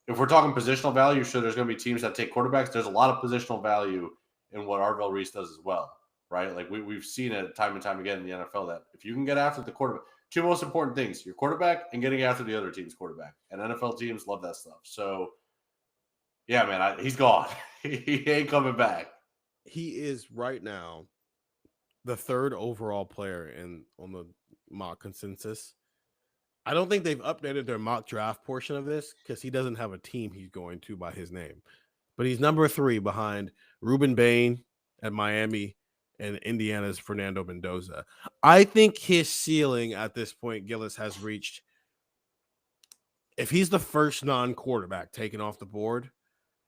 if we're talking positional value, sure, there's going to be teams that take quarterbacks. There's a lot of positional value in what Arvell Reese does as well, right? Like we've seen it time and time again in the NFL that if you can get after the quarterback, 2 most important things, your quarterback and getting after the other team's quarterback. And NFL teams love that stuff. So, yeah, man, he's gone. He ain't coming back.
He is right now the 3rd overall player on the mock consensus. I don't think they've updated their mock draft portion of this because he doesn't have a team he's going to by his name. But he's number 3 behind Ruben Bain at Miami and Indiana's Fernando Mendoza. I think his ceiling at this point, Gillis, has reached, if he's the first non-quarterback taken off the board,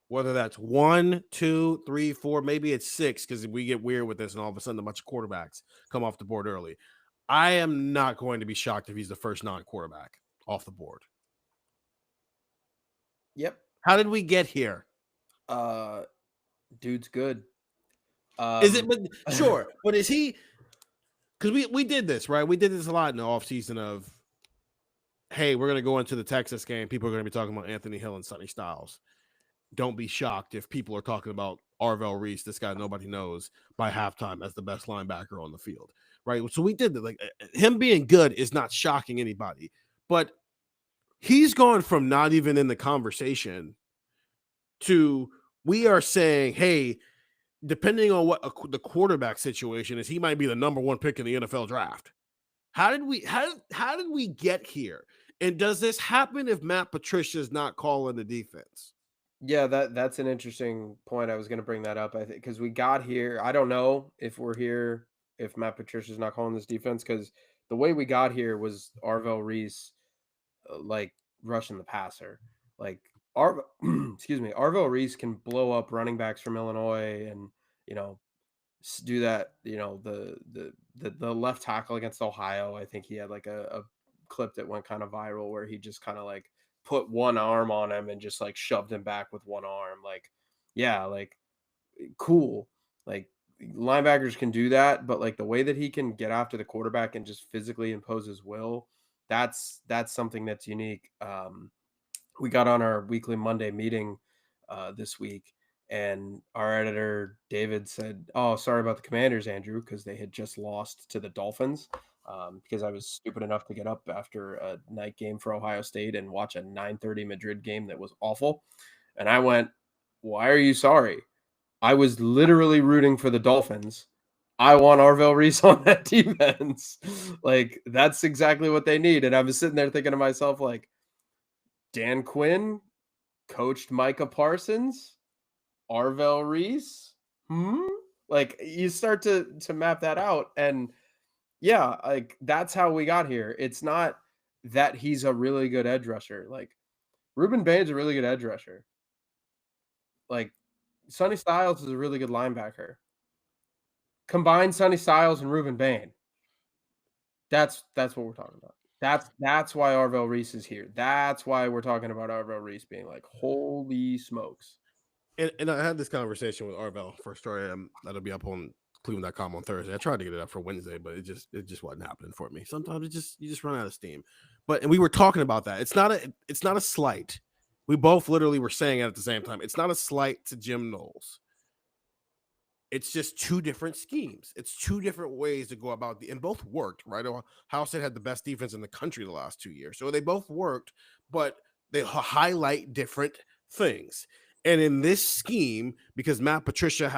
whether that's 1, 2, 3, 4, maybe it's 6, because we get weird with this and all of a sudden a bunch of quarterbacks come off the board early. I am not going to be shocked if he's the first non-quarterback off the board.
Yep.
How did we get here?
Dude's good.
Is it? But sure. But is he? Because we did this, right? We did this a lot in the offseason of, hey, we're going to go into the Texas game. People are going to be talking about Anthony Hill and Sonny Styles. Don't be shocked if people are talking about Arvell Reese, this guy nobody knows, by halftime as the best linebacker on the field, right? So we did that. Like, him being good is not shocking anybody, but he's gone from not even in the conversation to we are saying, hey, depending on what the quarterback situation is, he might be the number 1 pick in the NFL draft. How did we get here? And does this happen if Matt Patricia is not calling the defense?
Yeah, that's an interesting point. I was going to bring that up. I think because we got here, I don't know if we're here if Matt Patricia's not calling this defense, because the way we got here was Arvell Reese like rushing the passer. Like Arvell Reese can blow up running backs from Illinois and do that. The left tackle against Ohio, I think he had like a clip that went kind of viral where he just kind of like put one arm on him and just like shoved him back with one arm. Like, yeah, like cool. Like linebackers can do that, but like the way that he can get after the quarterback and just physically impose his will, that's something that's unique. We got on our weekly Monday meeting this week, and our editor David said, "Oh, sorry about the Commanders, Andrew, because they had just lost to the Dolphins." Because I was stupid enough to get up after a night game for Ohio State and watch a 9:30 Madrid game that was awful. And I went, "Why are you sorry? I was literally rooting for the Dolphins. I want Arvell Reese on that defense." Like, that's exactly what they need. And I was sitting there thinking to myself, like, Dan Quinn coached Micah Parsons, Arvell Reese. Like, you start to map that out, and yeah, like that's how we got here. It's not that he's a really good edge rusher. Like Ruben Bain's a really good edge rusher. Like Sonny Styles is a really good linebacker. Combine Sonny Styles and Ruben Bain. That's what we're talking about. That's why Arvell Reese is here. That's why we're talking about Arvell Reese being like, holy smokes.
And I had this conversation with Arvell for a story that'll be up on cleveland.com on Thursday. I tried to get it up for Wednesday, but it just wasn't happening for me. Sometimes you just run out of steam. And we were talking about that. It's not a slight. We both literally were saying it at the same time. It's not a slight to Jim Knowles. It's just two different schemes. It's two different ways to go about and both worked, right? Ohio State had the best defense in the country the last 2 years. So they both worked, but they highlight different things. And in this scheme, because Matt Patricia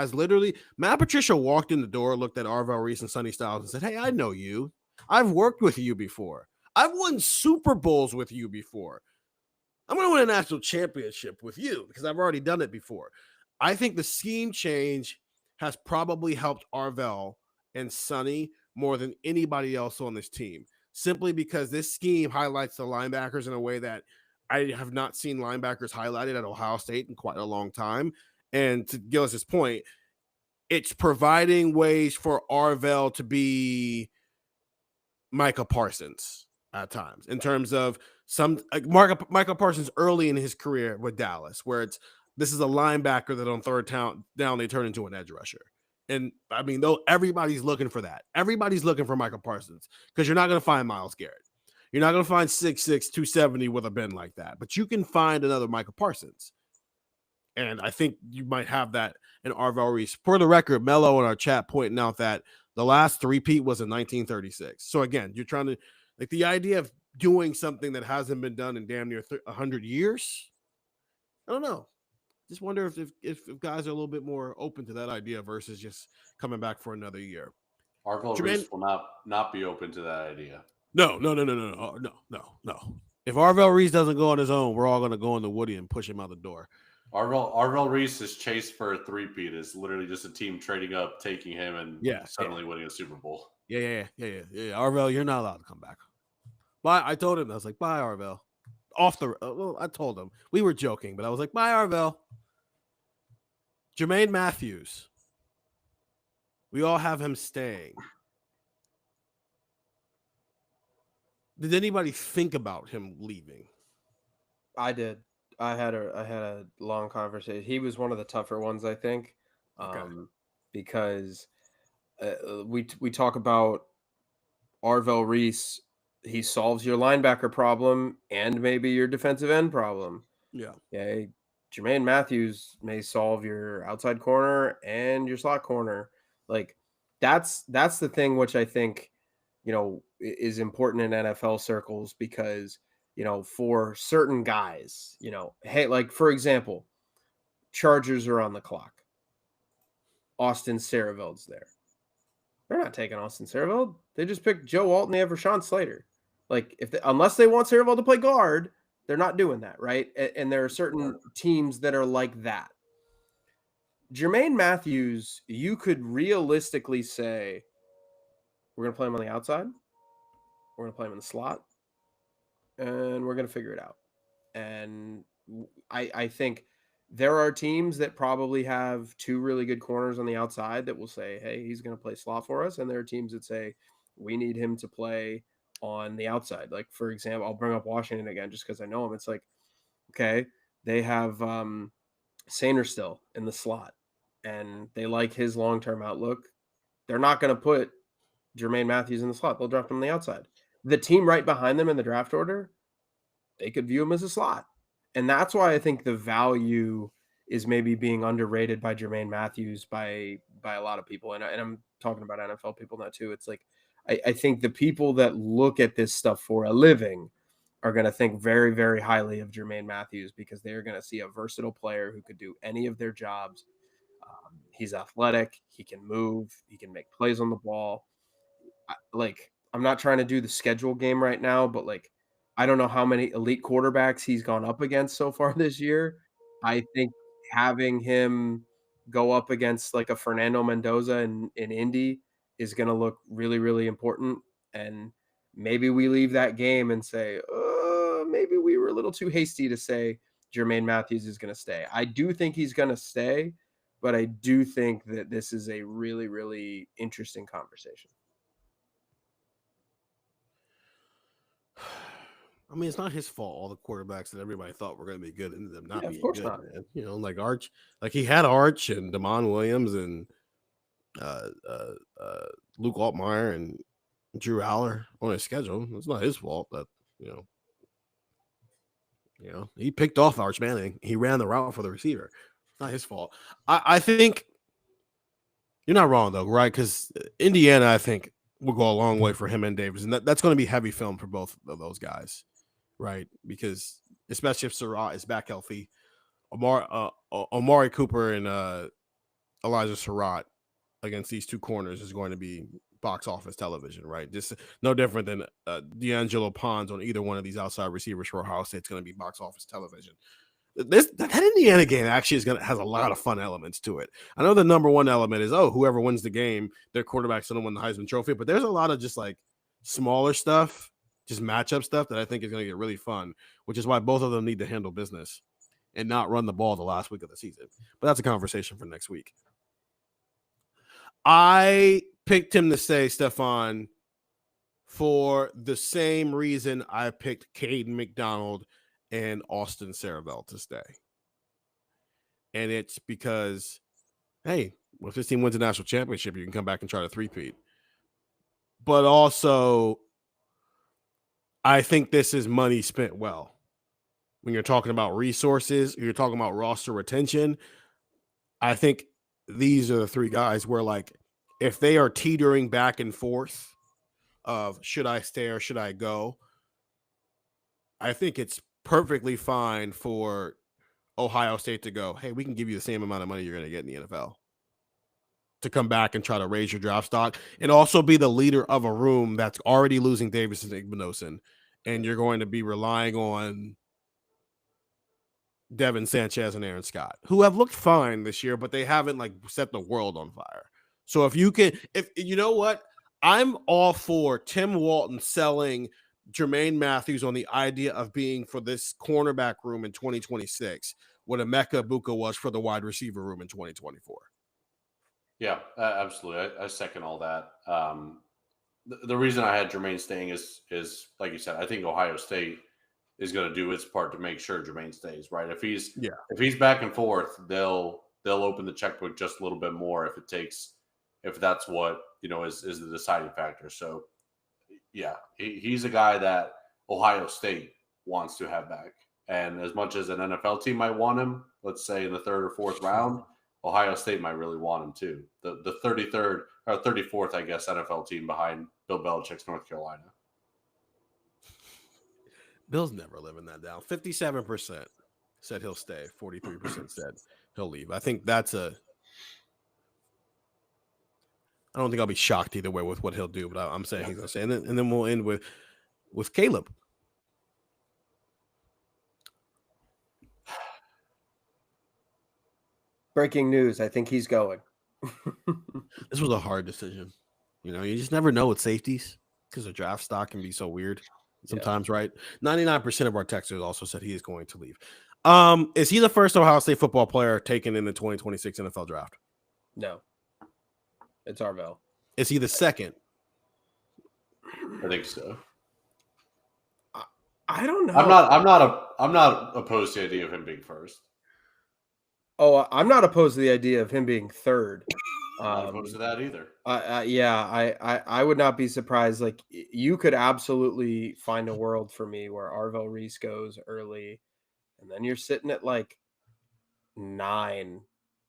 walked in the door, looked at Arvell Reese and Sonny Styles and said, hey, I know you. I've worked with you before. I've won Super Bowls with you before. I'm going to win a national championship with you because I've already done it before. I think the scheme change has probably helped Arvell and Sonny more than anybody else on this team, simply because this scheme highlights the linebackers in a way that I have not seen linebackers highlighted at Ohio State in quite a long time. And to Gillis's point, it's providing ways for Arvell to be Micah Parsons at times, in terms of some like Micah Parsons early in his career with Dallas, where this is a linebacker that on third down they turn into an edge rusher. And I mean, though, everybody's looking for that. Everybody's looking for Micah Parsons because you're not going to find Myles Garrett. You're not going to find 6'6", 270 with a bend like that, but you can find another Micah Parsons. And I think you might have that in Arvell Reese. For the record, Mello in our chat pointing out that the last three-peat was in 1936. So again, you're trying to, like, the idea of doing something that hasn't been done in damn near 100 years. I don't know. Just wonder if guys are a little bit more open to that idea versus just coming back for another year.
Arvell Reese will not be open to that idea.
No. If Arvell Reese doesn't go on his own, we're all going to go in the Woody and push him out the door.
Arvell Reese's chase for a three-peat is literally just a team trading up, taking him, and suddenly winning a Super Bowl.
Yeah. Arvell, you're not allowed to come back. Bye. I told him, I was like, bye, Arvell. I told him. We were joking, but I was like, bye, Arvell. Jermaine Matthews. We all have him staying. Did anybody think about him leaving?
I did. I had a long conversation. He was one of the tougher ones, I think, because we talk about Arvell Reese. He solves your linebacker problem and maybe your defensive end problem.
Yeah.
Okay. Jermaine Matthews may solve your outside corner and your slot corner. Like that's the thing which I think, is important in NFL circles because, for certain guys, hey, like for example, Chargers are on the clock. Austin Saraveld's there. They're not taking Austin Saraveld. They just picked Joe Alt and they have Rashawn Slater. Like unless they want Saraveld to play guard, they're not doing that, right? And there are certain teams that are like that. Jermaine Matthews, you could realistically say, we're going to play him on the outside. We're going to play him in the slot. And we're going to figure it out. And I think there are teams that probably have two really good corners on the outside that will say, hey, he's going to play slot for us. And there are teams that say, we need him to play on the outside. Like, for example, I'll bring up Washington again just because I know him. It's like, okay, they have Sainer still in the slot, and they like his long-term outlook. They're not going to put Jermaine Matthews in the slot. They'll draft him on the outside. The team right behind them in the draft order, they could view him as a slot. And that's why I think the value is maybe being underrated by Jermaine Matthews by a lot of people. And I'm talking about NFL people now too. It's like, I think the people that look at this stuff for a living are going to think very, very highly of Jermaine Matthews because they're going to see a versatile player who could do any of their jobs. He's athletic. He can move. He can make plays on the ball. I'm not trying to do the schedule game right now, but I don't know how many elite quarterbacks he's gone up against so far this year. I think having him go up against like a Fernando Mendoza in Indy is going to look really, really important. And maybe we leave that game and say, maybe we were a little too hasty to say Jermaine Matthews is going to stay. I do think he's going to stay, but I do think that this is a really, really interesting conversation.
I mean, it's not his fault. All the quarterbacks that everybody thought were going to be good ended up not
Yeah, of
being
course
good,
not.
man. You know, like Arch, like he had Arch and Damon Williams and Luke Altmaier and Drew Aller on his schedule. It's not his fault that you know he picked off Arch Manning. He ran the route for the receiver. It's not his fault. I think you're not wrong though, right? Because Indiana, I think, will go a long way for him and Davis, and that's going to be heavy film for both of those guys, right? Because especially if Surratt is back healthy, Amari Cooper and Elijah Surratt against these two corners is going to be box office television, right? Just no different than D'Angelo Pons on either one of these outside receivers for Ohio State. It's going to be box office television. That Indiana game actually has a lot of fun elements to it. I know the number one element is whoever wins the game, their quarterback's going to win the Heisman Trophy, but there's a lot of just like smaller stuff, just matchup stuff that I think is going to get really fun, which is why both of them need to handle business and not run the ball the last week of the season. But that's a conversation for next week. I picked him to say, Stefan, for the same reason I picked Caden McDonald and Austin Saravel to stay. And it's because, hey, if this team wins a national championship, you can come back and try to three-peat. But also, I think this is money spent well. When you're talking about resources, you're talking about roster retention, I think these are the three guys where, like, if they are teetering back and forth of should I stay or should I go, I think it's perfectly fine for Ohio State to go, hey, we can give you the same amount of money you're going to get in the NFL to come back and try to raise your draft stock and also be the leader of a room that's already losing Davis and Igbinosun, and you're going to be relying on Devin Sanchez and Aaron Scott, who have looked fine this year, but they haven't like set the world on fire. So if you know what, I'm all for Tim Walton selling Jermaine Matthews on the idea of being for this cornerback room in 2026, what Emeka Egbuka was for the wide receiver room in 2024.
Yeah, absolutely. I second all that. The reason I had Jermaine staying is like you said, I think Ohio State is going to do its part to make sure Jermaine stays, right? If he's back and forth, they'll open the checkbook just a little bit more if that's what is the deciding factor. So yeah, he's a guy that Ohio State wants to have back. And as much as an NFL team might want him, let's say in the third or fourth round, Ohio State might really want him too. The 33rd or 34th, I guess, NFL team behind Bill Belichick's North Carolina.
Bill's never living that down. 57% said he'll stay. 43% said he'll leave. I think I don't think I'll be shocked either way with what he'll do, but I'm saying he's going to stay. And then we'll end with Caleb.
Breaking news. I think he's going.
This was a hard decision. You just never know with safeties because the draft stock can be so weird sometimes, right? 99% of our texters also said he is going to leave. Is he the first Ohio State football player taken in the 2026 NFL draft?
No. It's Arvell.
Is he the second?
I think so.
I don't know.
I'm not opposed to the idea of him being first.
Oh, I'm not opposed to the idea of him being third.
Not opposed to that either.
I would not be surprised. Like, you could absolutely find a world for me where Arvell Reese goes early, and then you're sitting at like 9,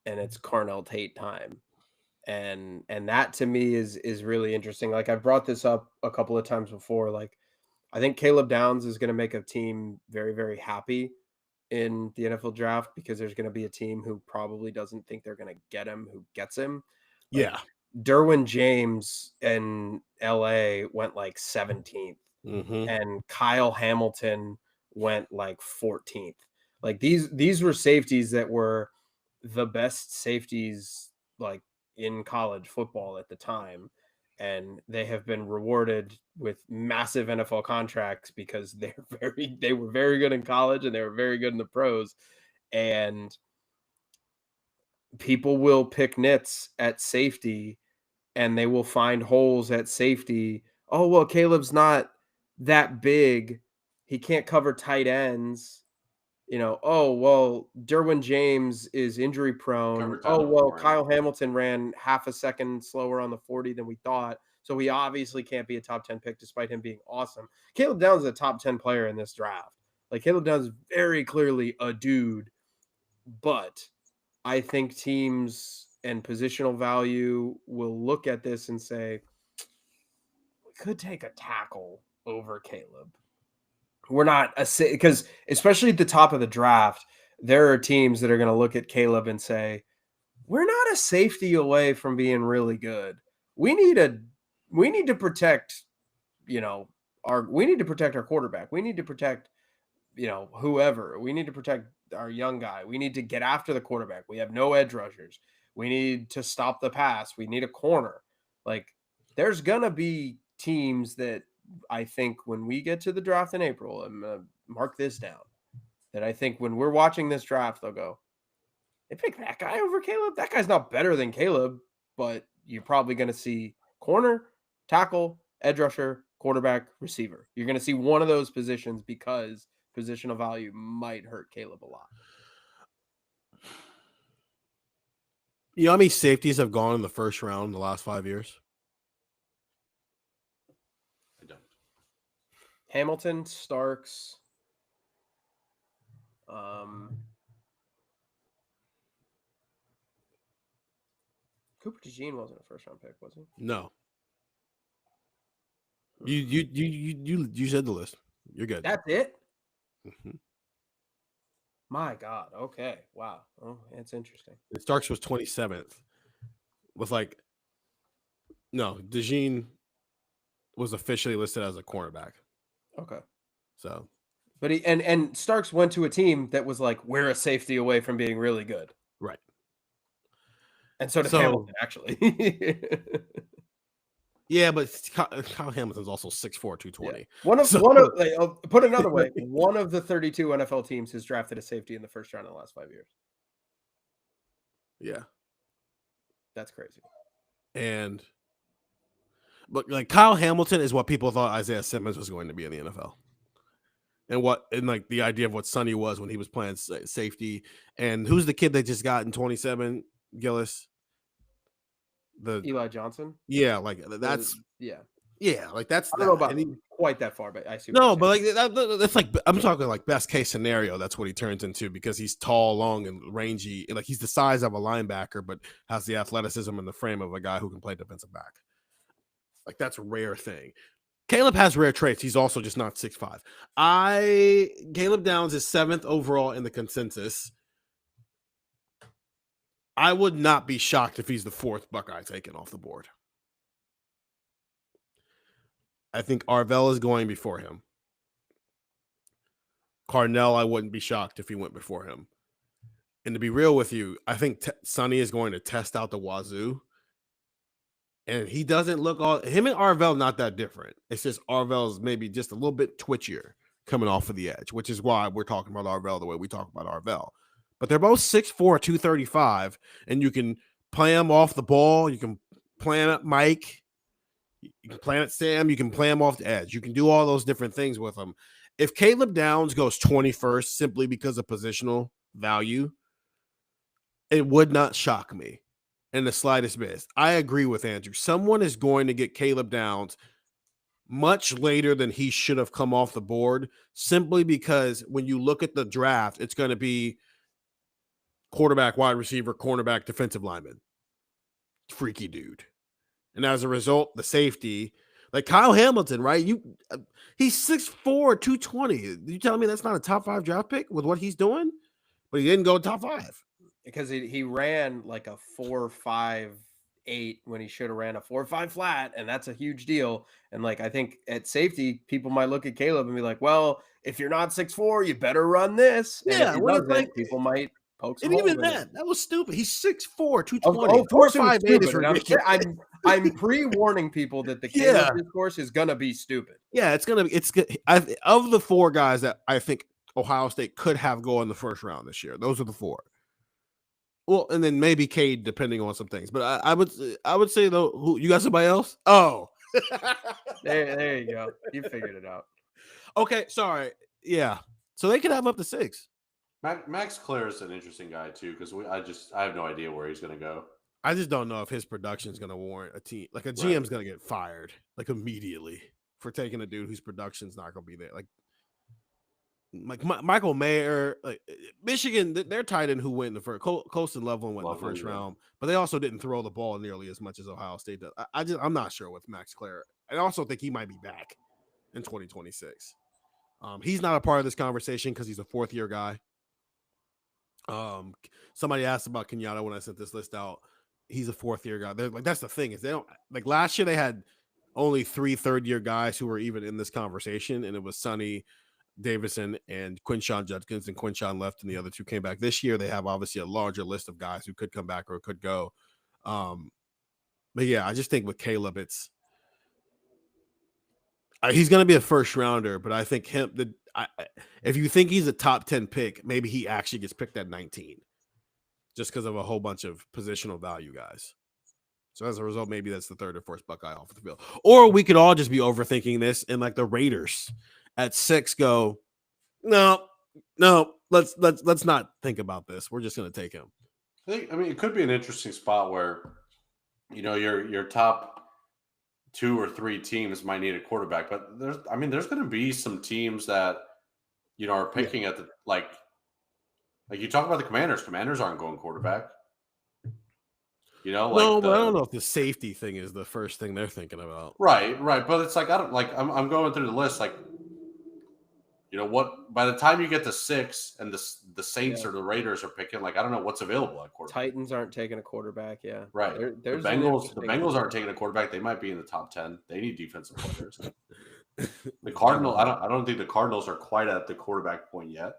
and it's Carnell Tate time, and that to me is really interesting. Like, I've brought this up a couple of times before. Like, I think Caleb Downs is going to make a team very, very happy in the NFL draft because there's going to be a team who probably doesn't think they're going to get him who gets him. Like,
yeah.
Derwin James in LA went like 17th, and Kyle Hamilton went like 14th. Like, these were safeties that were the best safeties like in college football at the time. And they have been rewarded with massive NFL contracts because they were very good in college and they were very good in the pros. And people will pick nits at safety and they will find holes at safety. Oh, well, Caleb's not that big. He can't cover tight ends. Oh, well, Derwin James is injury prone.
Cover
Oh,
Tyler
well,
Warren.
Kyle Hamilton ran half a second slower on the 40 than we thought. So he obviously can't be a top 10 pick despite him being awesome. Caleb Downs is a top 10 player in this draft. Like, Caleb Downs is very clearly a dude, but I think teams and positional value will look at this and say, we could take a tackle over Caleb. We're not because especially at the top of the draft, there are teams that are going to look at Caleb and say, we're not a safety away from being really good. We need to protect, we need to protect our quarterback. We need to protect, whoever. We need to protect our young guy. We need to get after the quarterback. We have no edge rushers. We need to stop the pass. We need a corner. Like, there's going to be teams that I think when we get to the draft in April, I'm going to mark this down, that I think when we're watching this draft, they'll go, they pick that guy over Caleb. That guy's not better than Caleb, but you're probably going to see corner, tackle, edge rusher, quarterback, receiver. You're going to see one of those positions because positional value might hurt Caleb a lot.
You know how many safeties have gone in the first round in the last 5 years?
I don't.
Hamilton, Starks, Cooper DeJean wasn't a first round pick, was he?
No. You said the list. You're good.
That's it?
Mm-hmm.
My God. Okay. Wow. Oh, that's interesting.
And Starks was 27th. With DeJean was officially listed as a cornerback.
Okay.
So,
but he and Starks went to a team that was like, we're a safety away from being really good.
right.
And so did Hamilton, actually.
Yeah, but Kyle Hamilton's also 6'4", 220.
Yeah. One of put another way, one of the 32 NFL teams has drafted a safety in the first round in the last 5 years.
Yeah.
That's crazy.
But Kyle Hamilton is what people thought Isaiah Simmons was going to be in the NFL. And the idea of what Sonny was when he was playing safety. And who's the kid they just got in 27, Gillis?
Eli Johnson.
Yeah, that's
yeah.
That's
I don't know about quite that far, but I see.
No, but that's I'm talking best case scenario. That's what he turns into because he's tall, long, and rangy. And he's the size of a linebacker, but has the athleticism and the frame of a guy who can play defensive back. That's a rare thing. Caleb has rare traits. He's also just not 6'5". Caleb Downs is 7th overall in the consensus. I would not be shocked if he's the 4th Buckeye taken off the board. I think Arvell is going before him. Carnell, I wouldn't be shocked if he went before him. And to be real with you, I think Sonny is going to test out the wazoo. And he doesn't look him and Arvell not that different. It's just Arvell's maybe just a little bit twitchier coming off of the edge, which is why we're talking about Arvell the way we talk about Arvell. But they're both 6'4", 235, and you can play them off the ball. You can play them at Mike. You can play it at Sam. You can play them off the edge. You can do all those different things with them. If Caleb Downs goes 21st simply because of positional value, it would not shock me in the slightest bit. I agree with Andrew. Someone is going to get Caleb Downs much later than he should have come off the board simply because when you look at the draft, it's going to be quarterback, wide receiver, cornerback, defensive lineman. Freaky dude. And as a result, the safety, Kyle Hamilton, right? He's 6'4", 220. You telling me that's not a top 5 draft pick with what he's doing? But he didn't go top 5.
Because he ran like a 4.58 when he should have ran a 4.5 flat, and that's a huge deal. And I think at safety, people might look at Caleb and be like, well, if you're not 6'4", you better run this. And
yeah,
people might poke some
and
holes
even that was stupid. He's 6'4", 220.
Of course,
4.58 is ridiculous.
I'm pre-warning people that the Caleb discourse is gonna be stupid.
Yeah, it's good. Of the 4 guys that I think Ohio State could have go in the first round this year, those are the 4. Well, and then maybe Cade, depending on some things. But I would say though, who you got somebody else? Oh,
There you go. You figured it out.
Okay, sorry. Yeah, so they could have up to 6.
Max Clare is an interesting guy too because I have no idea where he's going to go.
I just don't know if his production is going to warrant a team. Like a GM's going to get fired like immediately for taking a dude whose production's not going to be there. Like Michael Mayer, like Michigan, their tight end who went in the first, Colston Loveland went in the first round, but they also didn't throw the ball nearly as much as Ohio State does. I'm not sure with Max Clare. I also think he might be back in 2026. He's not a part of this conversation because he's a 4th-year guy. Somebody asked about Kenyatta when I sent this list out. He's a 4th-year guy. They're like, that's the thing is they don't like last year they had only 3 3rd-year guys who were even in this conversation, and it was Sonny Davison and Quinshawn Judkins, and Quinshawn left, and the other 2 came back. This year they have obviously a larger list of guys who could come back or could go. But yeah, I just think with Caleb, he's going to be a first rounder, but I think if you think he's a top 10 pick, maybe he actually gets picked at 19 just because of a whole bunch of positional value guys. So as a result, maybe that's the 3rd or 4th Buckeye off the field. Or we could all just be overthinking this, and like the Raiders at 6 go, no, let's not think about this. We're just going to take him.
I mean, it could be an interesting spot where, your top 2 or 3 teams might need a quarterback, but there's going to be some teams that, are picking at the, like you talk about the Commanders. Commanders aren't going quarterback.
No, but I don't know if the safety thing is the first thing they're thinking about.
Right. But it's like, I'm going through the list. Like, what, by the time you get to 6 and the Saints or the Raiders are picking, like, I don't know what's available at quarterback.
Titans aren't taking a quarterback. Yeah.
Right. The Bengals aren't taking a quarterback. They might be in the top 10. They need defensive players. The Cardinals, I don't think the Cardinals are quite at the quarterback point yet.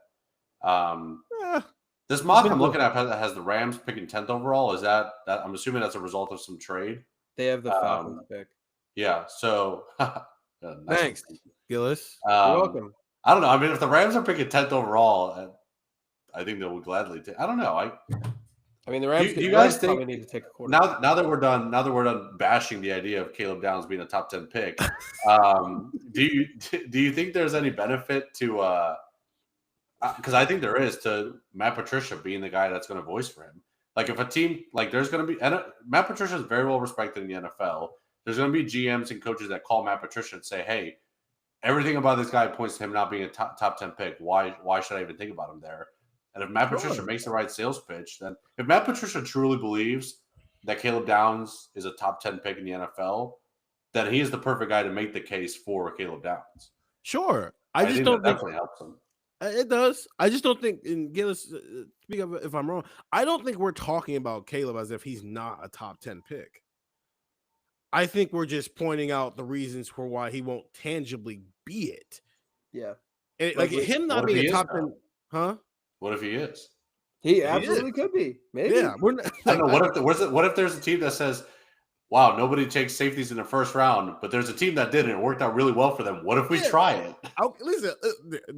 This mock I'm looking at has the Rams picking 10th overall. Is that I'm assuming that's a result of some trade?
They have the Falcons pick.
Yeah. So
thanks, Gillis.
You're welcome.
I don't know. I mean, if the Rams are picking 10th overall, I think they would gladly take. I don't know.
I mean, the Rams.
You guys think
probably need to take a quarterback.
Now that we're done bashing the idea of Caleb Downs being a top 10 pick, do you think there's any benefit to? Because I think there is to Matt Patricia being the guy that's going to voice for him. Like if a team there's going to be Matt Patricia is very well respected in the NFL. There's going to be GMs and coaches that call Matt Patricia and say, "Hey, everything about this guy points to him not being a top 10 pick. Why should I even think about him there?" And if Matt Patricia makes the right sales pitch, then if Matt Patricia truly believes that Caleb Downs is a top 10 pick in the NFL, then he is the perfect guy to make the case for Caleb Downs.
Sure. I just don't think
definitely helps him.
It does. I just don't think, and Gillis, speak of if I'm wrong, I don't think we're talking about Caleb as if he's not a top 10 pick. I think we're just pointing out the reasons for why he won't tangibly be it.
Yeah.
And, like him not being a top 10, huh?
What if he is?
He absolutely could be. Maybe.
Yeah. We're not,
I don't know. What if there's a team that says, wow, nobody takes safeties in the first round, but there's a team that did it. It worked out really well for them. What if we try it?
Listen,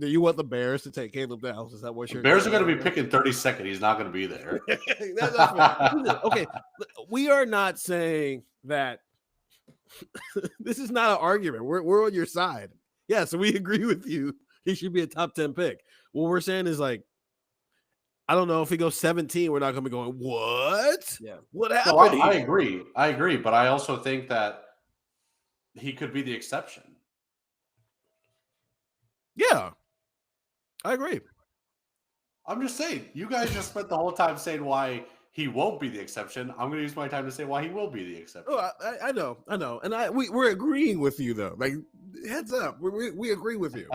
do you want the Bears to take Caleb Downs? Is that what you're
Bears are going to be picking 32nd. He's not going to be there.
Okay. We are not saying that this is not an argument. We're on your side. Yeah, so we agree with you. He should be a top 10 pick. What we're saying is like, I don't know if he goes 17, we're not going to be going, what?
Yeah.
What happened?
No, I agree. But I also think that he could be the exception.
Yeah. I agree.
I'm just saying, you guys just spent the whole time saying why he won't be the exception. I'm going to use my time to say why he will be the exception.
Oh, I know. And we're agreeing with you, though. Like, heads up. We agree with you.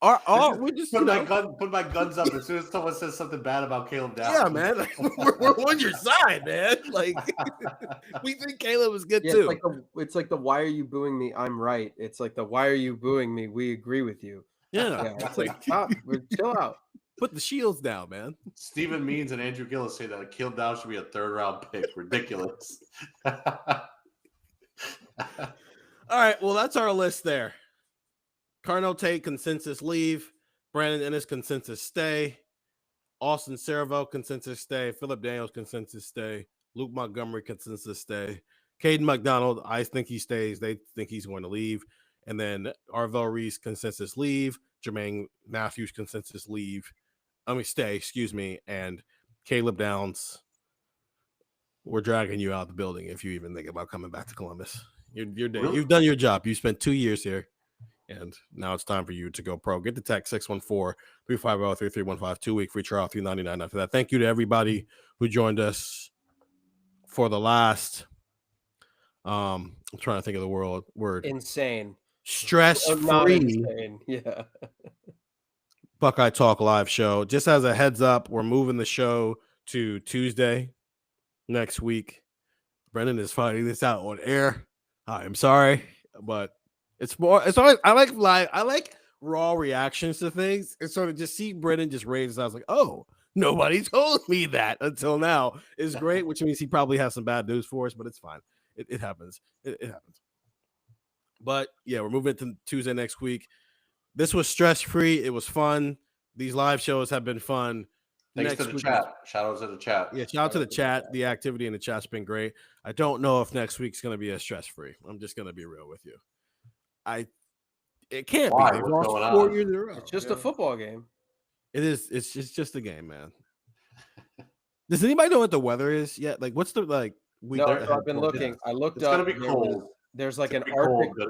We just
put my guns up as soon as someone says something bad about Caleb Downs.
Yeah, man. Like, we're on your side, man. Like we think Caleb is good too.
It's like the why are you booing me? I'm right. It's like the why are you booing me? We agree with you.
Yeah.
It's like stop. Chill out.
Put the shields down, man.
Stephen Means and Andrew Gillis say that Caleb Downs should be a 3rd round pick. Ridiculous.
All right. Well, that's our list there. Carnell Tate consensus leave. Brandon Ennis consensus stay. Austin Cervell, consensus stay. Philip Daniels, consensus stay. Luke Montgomery, consensus stay. Caden McDonald, I think he stays. They think he's going to leave. And then Arvell Reese, consensus leave. Jermaine Matthews, consensus leave. Stay, excuse me. And Caleb Downs, we're dragging you out of the building if you even think about coming back to Columbus. You're
Really?
You've done your job. You spent 2 years here, and now it's time for you to go pro. Get the text 614-350-3315. 2-week free trial, $3.99 after that. Thank you to everybody who joined us for the last I'm trying to think of the word.
Insane.
Stress-free
Insane. Yeah.
Buckeye Talk live show. Just as a heads up, we're moving the show to Tuesday next week. Brendan is finding this out on air. I'm sorry, but it's always I like raw reactions to things. And so to just see Brendan just raise his eyes like, oh, nobody told me that until now is great, which means he probably has some bad news for us, but it's fine. It happens. It happens. But yeah, we're moving to Tuesday next week. This was stress-free. It was fun. These live shows have been fun.
Thanks to the chat. Shout out to the chat.
Yeah, shout out to the chat. The activity in the chat's been great. I don't know if next week's going to be as stress-free. I'm just going to be real with you. It can't
Why?
be. They've
What's
lost
going
4
on?
years in a row.
It's just a football game.
It is. It's just a game, man. Does anybody know what the weather is yet? Like, what's the week?
No,
ahead?
I've been looking. I looked
It's
up.
going to be cold.
There's like
It's
an
gonna be
Arctic.
cold, but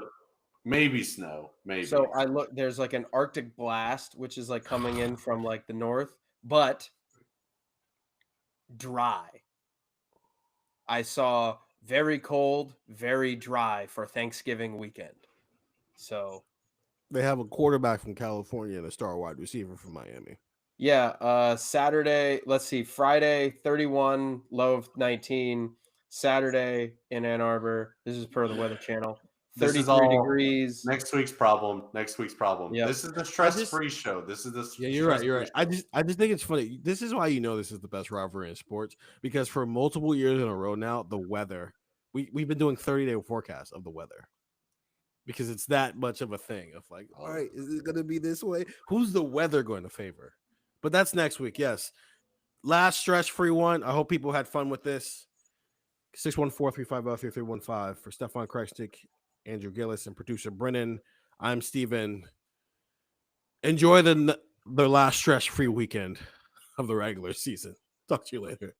maybe snow. Maybe.
So I look. There's like an Arctic blast, which is like coming in from like the north, but dry. I saw very cold, very dry for Thanksgiving weekend. So
They have a quarterback from California and a star wide receiver from Miami.
yeah, Saturday. Let's see, Friday 31, low of 19. Saturday in Ann Arbor. This is per the Weather Channel. 33 degrees.
Next week's problem.
Yep.
This is the stress-free show.
Yeah, you're right. I just think it's funny. This is why you know this is the best rivalry in sports, because for multiple years in a row now, the weather, we've been doing 30-day forecasts of the weather because it's that much of a thing of like, all right, is it going to be this way? Who's the weather going to favor? But that's next week. Yes. Last stress-free one. I hope people had fun with this. 614-350-3315 for Stefan, Krajisnik, Andrew Gillis, and producer Brennan. I'm Steven. Enjoy the last stress-free weekend of the regular season. Talk to you later.